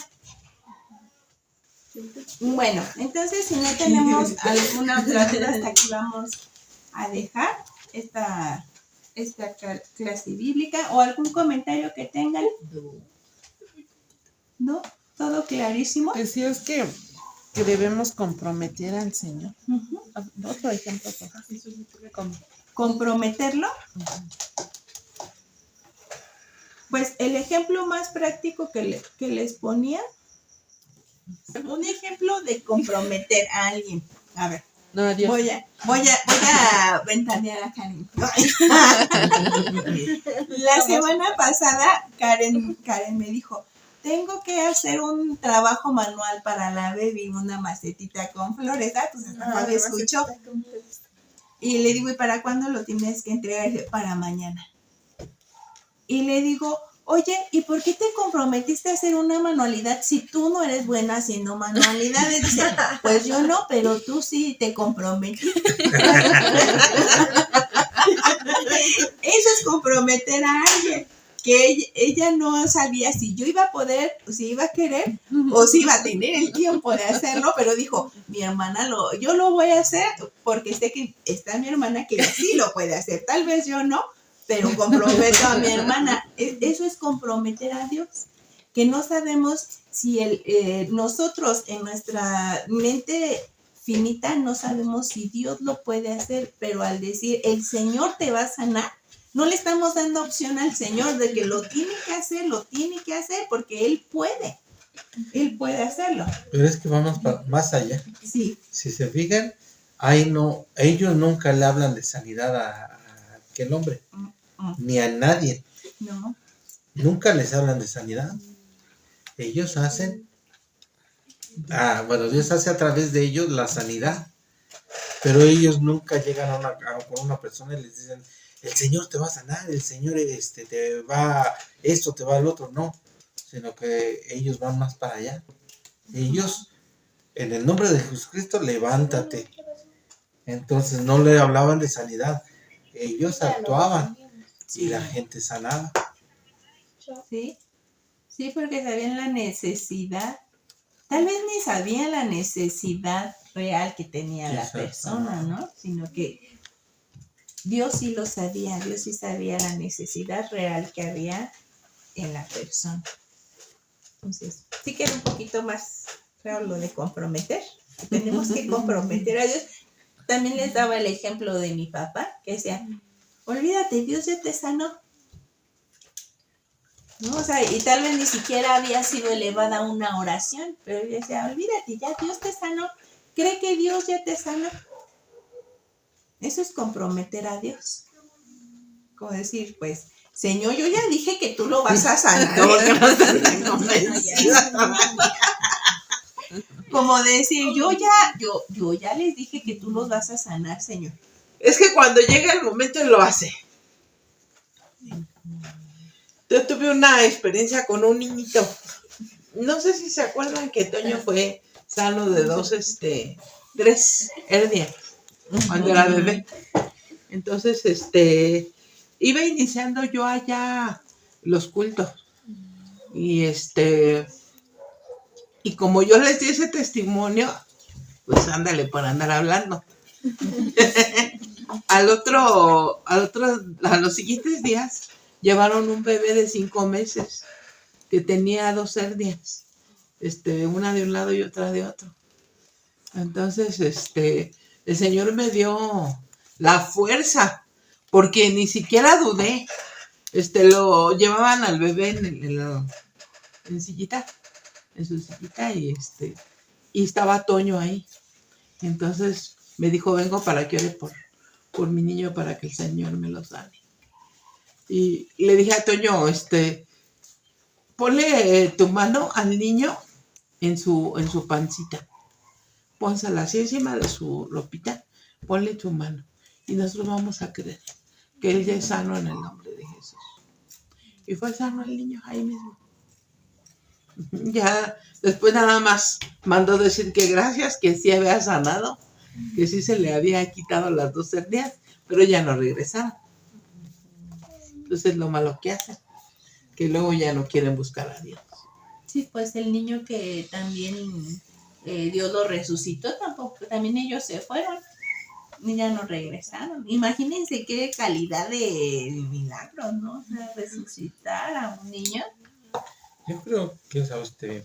Bueno, entonces si no tenemos alguna otra duda, hasta aquí vamos a dejar esta clase bíblica o algún comentario que tengan. ¿no? Todo clarísimo. Pues sí, es que debemos comprometer al Señor. Ujú. Otro ejemplo, por favor. ¿Cómo? Comprometerlo. Pues el ejemplo más práctico que les ponía, un ejemplo de comprometer a alguien. A ver, No, adiós. voy a ventanear a Karen. La semana pasada Karen me dijo, tengo que hacer un trabajo manual para la baby, una macetita con flores. Ah, pues hasta cuando escuchó. Y le digo, ¿y para cuándo lo tienes que entregar? Y dice, para mañana. Y le digo, oye, ¿y por qué te comprometiste a hacer una manualidad si tú no eres buena haciendo manualidades? Dice, pues yo no, pero tú sí te comprometiste. Eso es comprometer a alguien. Que ella no sabía si yo iba a poder, si iba a querer o si iba a tener el tiempo de hacerlo, pero dijo, mi hermana yo lo voy a hacer porque sé que está mi hermana que sí lo puede hacer. Tal vez yo no, pero comprometo a mi hermana. Eso es comprometer a Dios. Que no sabemos si nosotros en nuestra mente finita no sabemos si Dios lo puede hacer, pero al decir el Señor te va a sanar, no le estamos dando opción al Señor de que lo tiene que hacer porque Él puede hacerlo. Pero es que vamos más allá. Sí. Si se fijan, ellos nunca le hablan de sanidad a aquel hombre, ni a nadie. No. Nunca les hablan de sanidad. Ellos hacen, Dios hace a través de ellos la sanidad, pero ellos nunca llegan con una persona y les dicen, el Señor te va a sanar, el Señor te va esto, te va el otro, no, sino que ellos van más para allá. Ellos, en el nombre de Jesucristo, levántate. Entonces no le hablaban de sanidad, ellos actuaban y la gente sanaba. Sí, sí, porque sabían la necesidad. Tal vez ni sabían la necesidad real que tenía la persona, ¿no? Sino que Dios sí lo sabía, Dios sí sabía la necesidad real que había en la persona. Entonces, sí que era un poquito más feo lo de comprometer. Tenemos que comprometer a Dios. También les daba el ejemplo de mi papá, que decía, olvídate, Dios ya te sanó. ¿No? O sea, y tal vez ni siquiera había sido elevada una oración, pero yo decía, olvídate, ya Dios te sanó. ¿Cree que Dios ya te sanó? Eso es comprometer a Dios. Como decir, pues, Señor, yo ya dije que tú lo vas a sanar. Como decir, yo ya les dije que tú los vas a sanar, Señor. Es que cuando llega el momento él lo hace. Yo tuve una experiencia con un niñito. No sé si se acuerdan que Toño fue sano de 3 hernias cuando era bebé. Entonces, iba iniciando yo allá los cultos. Y y como yo les di ese testimonio, pues ándale por andar hablando. A los siguientes días llevaron un bebé de 5 meses que tenía 2 hernias, una de un lado y otra de otro. Entonces, el Señor me dio la fuerza, porque ni siquiera dudé. Lo llevaban al bebé en sillita, en su sillita, y estaba Toño ahí. Entonces me dijo, vengo para que ore por mi niño, para que el Señor me lo sane. Y le dije a Toño, ponle tu mano al niño en su pancita. Pónsela así encima de su ropita, ponle tu mano. Y nosotros vamos a creer que él ya es sano en el nombre de Jesús. Y fue sano el niño ahí mismo. Ya después nada más mandó decir que gracias, que sí había sanado, que sí se le había quitado las 2 hernias, pero ya no regresaron. Entonces lo malo que hacen, que luego ya no quieren buscar a Dios. Sí, pues el niño que también Dios lo resucitó, también ellos se fueron y ya no regresaron. Imagínense qué calidad de milagro, ¿no? O sea, resucitar a un niño Yo creo, quién sabe si esté bien,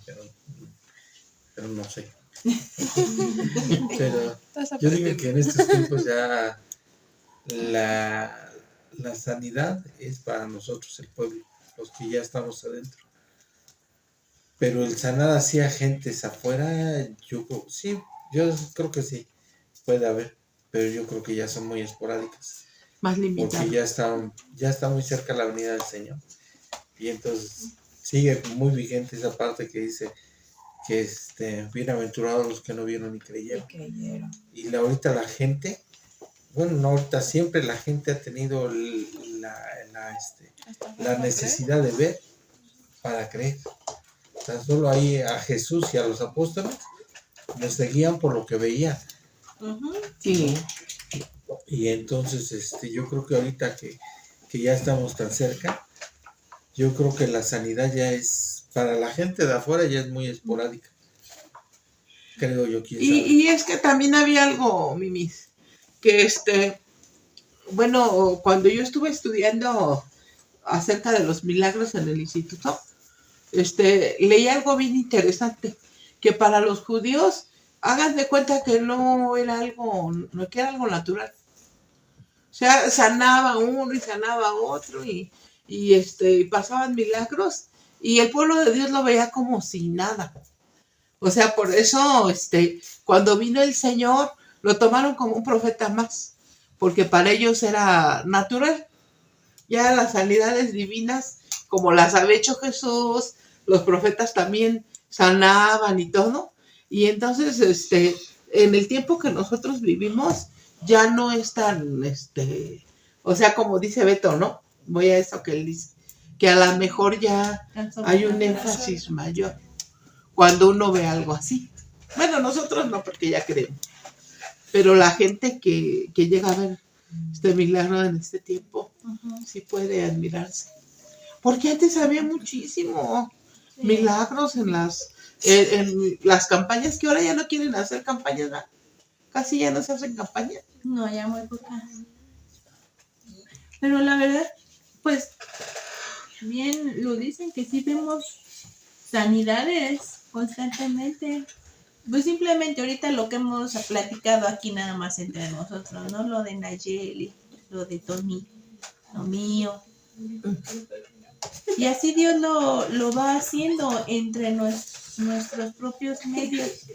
pero no sé. Pero Estás yo digo aprendiendo. que en estos tiempos ya la sanidad es para nosotros, el pueblo, los que ya estamos adentro. Pero el sanar así a gentes afuera, sí, yo creo que sí, puede haber, pero yo creo que ya son muy esporádicas, Más porque limitado. ya está muy cerca la venida del Señor. Y entonces sigue muy vigente esa parte que dice que bienaventurados los que no vieron ni creyeron. Y ahorita la gente, bueno, no ahorita, siempre la gente ha tenido la necesidad de ver para creer. Tan solo ahí a Jesús y a los apóstoles los seguían por lo que veían. Sí. Y entonces yo creo que ahorita que ya estamos tan cerca, yo creo que la sanidad ya es, para la gente de afuera ya es muy esporádica. Creo yo, quién sabe. Y es que también había algo, Mimis, que bueno, cuando yo estuve estudiando acerca de los milagros en el instituto, leí algo bien interesante, que para los judíos, hagan de cuenta que no era algo, no que era algo natural. O sea, sanaba uno y sanaba otro y pasaban milagros y el pueblo de Dios lo veía como si nada. O sea, por eso, cuando vino el Señor, lo tomaron como un profeta más, porque para ellos era natural. Ya las sanidades divinas, como las había hecho Jesús, los profetas también sanaban y todo. Y entonces, en el tiempo que nosotros vivimos, ya no es tan, o sea, como dice Beto, ¿no? Voy a eso que él dice, que a lo mejor ya hay un énfasis mayor cuando uno ve algo así. Bueno, nosotros no, porque ya creemos. Pero la gente que llega a ver este milagro en este tiempo, sí puede admirarse. Porque antes había muchísimo milagros en las campañas, que ahora ya no quieren hacer campañas, ¿verdad? Casi ya no se hacen campañas. No, ya muy pocas. Pero la verdad, pues, bien lo dicen que sí vemos sanidades constantemente. Pues simplemente ahorita lo que hemos platicado aquí nada más entre nosotros, ¿no? Lo de Nayeli, lo de Tony, lo mío. Y así Dios lo va haciendo entre nuestros propios medios.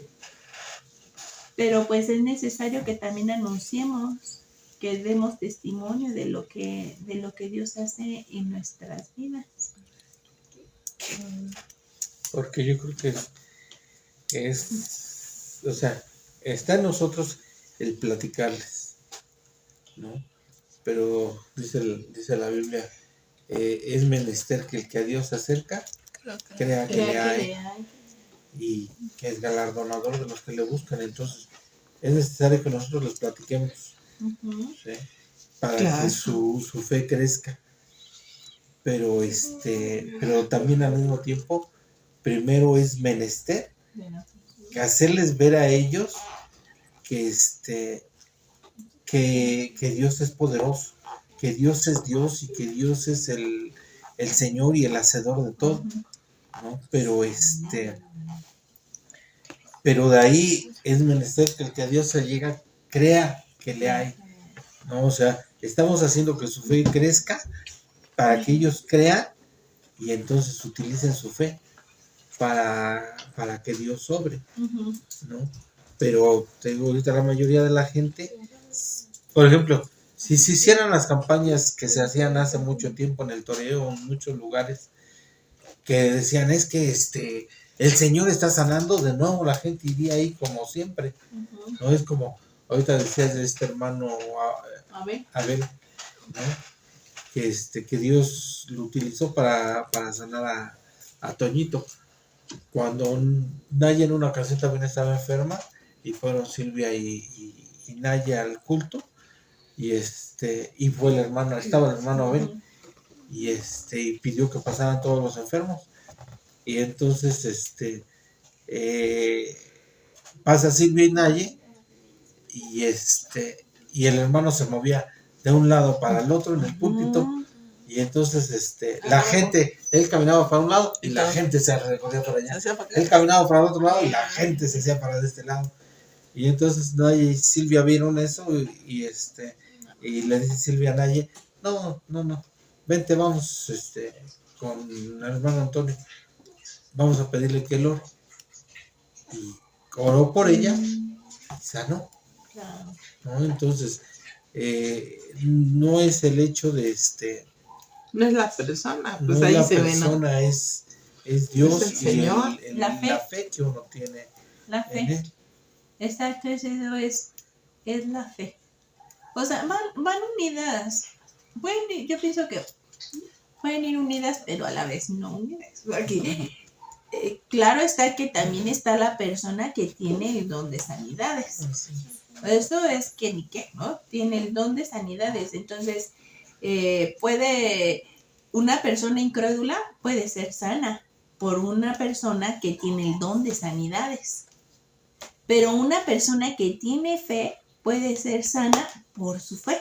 Pero pues es necesario que también anunciemos, que demos testimonio de lo que Dios hace en nuestras vidas. Porque yo creo que o sea, está en nosotros el platicarles, ¿no? Pero dice la Biblia, es menester que el que a Dios se acerca, crea que le hay, y que es galardonador de los que le buscan. Entonces, es necesario que nosotros les platiquemos, ¿sí? Para que su fe crezca. Pero pero también al mismo tiempo, primero es menester que hacerles ver a ellos que que Dios es poderoso, que Dios es Dios y que Dios es el Señor y el hacedor de todo, ¿no? Pero de ahí es menester que el que a Dios se llega crea que le hay, ¿no? O sea, estamos haciendo que su fe crezca para que ellos crean y entonces utilicen su fe para que Dios sobre, ¿no? Pero te digo, ahorita la mayoría de la gente, por ejemplo, si se hicieran las campañas que se hacían hace mucho tiempo en el toreo, en muchos lugares, que decían, es que el Señor está sanando, de nuevo la gente iría ahí como siempre, ¿no? Es como, ahorita decías de este hermano Abel, ¿no? Que Dios lo utilizó para sanar a Toñito. Cuando Naya en una ocasión también estaba enferma, y fueron Silvia y Naya al culto, y fue estaba el hermano Abel, y pidió que pasaran todos los enfermos. Y entonces pasa Silvia y Naye, y el hermano se movía de un lado para el otro en el púlpito, Y entonces, la gente, él caminaba para un lado y la gente se recorría para allá. Él caminaba para el otro lado y la gente se hacía para este lado. Y entonces Naye y Silvia vieron eso y le dice Silvia a Naye, no, vente, vamos, con el hermano Antonio, vamos a pedirle que él ore. Y oró por ella y sanó. ¿No? Entonces, no es el hecho de No es la persona, pues no ahí la se ve, ¿no? persona, es Dios Es el y Señor. La fe. que uno tiene La en fe. él. Exacto, eso es la fe. O sea, van unidas. Yo pienso que pueden ir unidas, pero a la vez no unidas. Porque claro está que también está la persona que tiene el don de sanidades. Eso es que ni qué, ¿no? Tiene el don de sanidades. Entonces, una persona incrédula puede ser sana por una persona que tiene el don de sanidades. Pero una persona que tiene fe puede ser sana por su fe.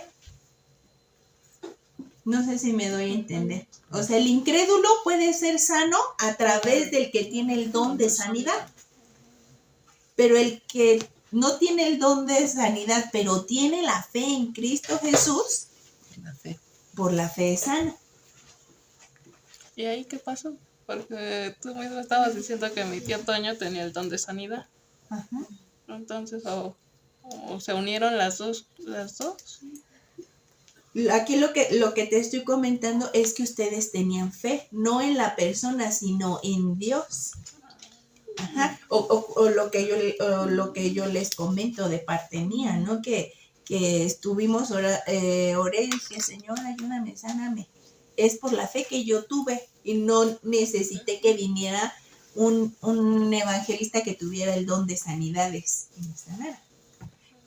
No sé si me doy a entender. O sea, el incrédulo puede ser sano a través del que tiene el don de sanidad. Pero el que no tiene el don de sanidad, pero tiene la fe en Cristo Jesús, por la fe es sano. ¿Y ahí qué pasó? Porque tú mismo estabas diciendo que mi tío Toño tenía el don de sanidad. Ajá. Entonces, o se unieron las dos. Aquí lo que te estoy comentando es que ustedes tenían fe, no en la persona, sino en Dios. Ajá. O lo que yo les comento de parte mía, ¿no? Que estuvimos, oré y dije, Señor, ayúdame, sáname. Es por la fe que yo tuve y no necesité que viniera un evangelista que tuviera el don de sanidades y me sanara.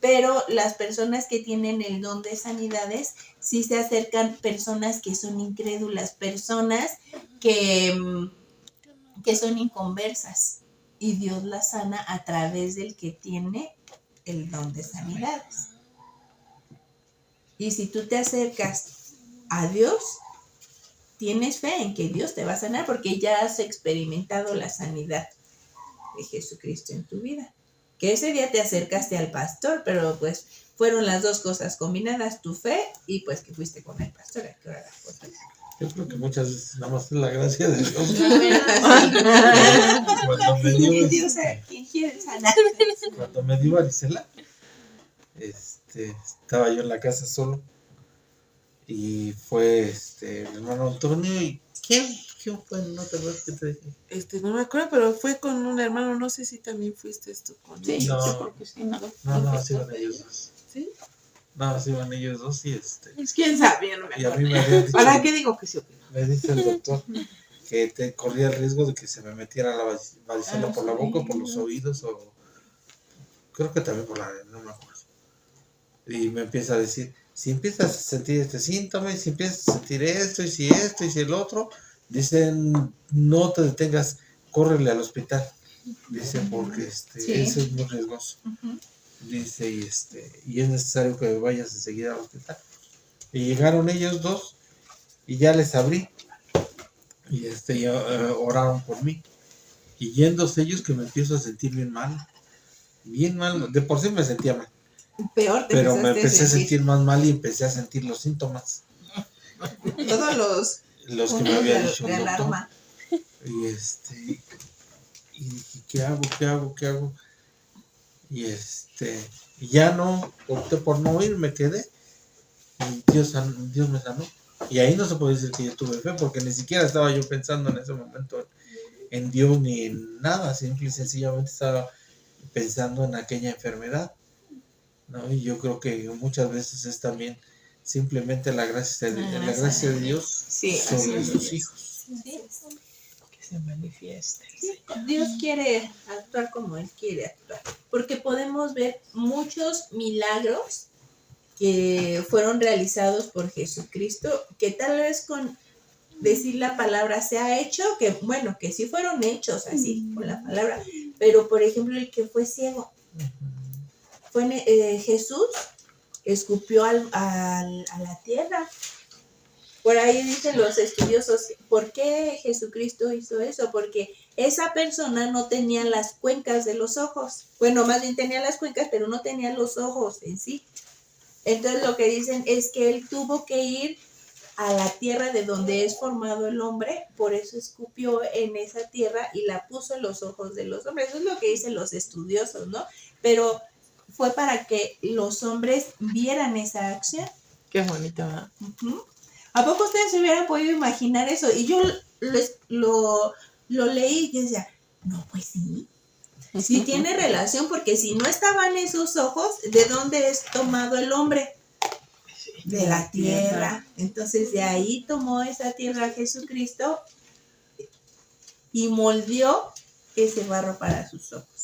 Pero las personas que tienen el don de sanidades sí se acercan personas que son incrédulas, personas que son inconversas y Dios las sana a través del que tiene el don de sanidades. Y si tú te acercas a Dios, tienes fe en que Dios te va a sanar porque ya has experimentado la sanidad de Jesucristo en tu vida. Que ese día te acercaste al pastor, pero pues fueron las dos cosas combinadas, tu fe y pues que fuiste con el pastor a que orara por ti. Yo creo que muchas veces nada más es la gracia de Dios. ¿Quién quiere sanar? Cuando me dio varicela, estaba yo en la casa solo y fue el hermano Antonio y ¿quién fue? No te acuerdas que te dije. No me acuerdo, pero fue con un hermano, no sé si también fuiste tú con Sí, él. No. Yo creo que sí, ¿no? No, así van ellos dos. ¿Sí? No, así van ellos dos y Pues quién sabe, no me y a acuerdo. mí me había dicho, ¿Para qué digo que sí? me dice el doctor que corría el riesgo de que se me metiera la varicela por la boca, por los oídos o creo que también por la no me acuerdo. Y me empieza a decir, si empiezas a sentir este síntoma y si empiezas a sentir esto y si el otro, dicen, no te detengas, córrele al hospital. Dice, porque eso es muy riesgoso. Dice, y es necesario que vayas enseguida al hospital. Y llegaron ellos dos y ya les abrí y oraron por mí. Y yéndose ellos que me empiezo a sentir bien mal, de por sí me sentía mal. Peor te Pero me empezaste empecé a sentir más mal y empecé a sentir los síntomas. todos Los que me había dicho de el doctor. alarma. Y dije, ¿qué hago? Y y ya no, opté por no ir, me quedé. Y Dios me sanó. Y ahí no se puede decir que yo tuve fe, porque ni siquiera estaba yo pensando en ese momento en Dios ni en nada. Simple y sencillamente estaba pensando en aquella enfermedad, ¿no? Y yo creo que muchas veces es también simplemente la gracia de Dios sobre sus hijos. Sí. Que se manifieste. Dios quiere actuar como Él quiere actuar, porque podemos ver muchos milagros que fueron realizados por Jesucristo, que tal vez con decir la palabra se ha hecho, que bueno, que sí fueron hechos así, con la palabra, pero por ejemplo el que fue ciego, Jesús escupió a la tierra Por ahí dicen los estudiosos, ¿por qué Jesucristo hizo eso? Porque esa persona no tenía las cuencas de los ojos. Bueno, más bien tenía las cuencas, pero no tenía los ojos en sí. Entonces lo que dicen es que él tuvo que ir a la tierra de donde es formado el hombre, por eso escupió en esa tierra y la puso en los ojos de los hombres. Eso es lo que dicen los estudiosos, ¿no? Pero fue para que los hombres vieran esa acción. Qué bonito, ¿verdad? Ujú. ¿A poco ustedes se hubieran podido imaginar eso? Y yo lo leí y decía, no, pues sí. Sí tiene relación, porque si no estaban esos ojos, ¿de dónde es tomado el hombre? De la tierra. Entonces de ahí tomó esa tierra Jesucristo y moldeó ese barro para sus ojos.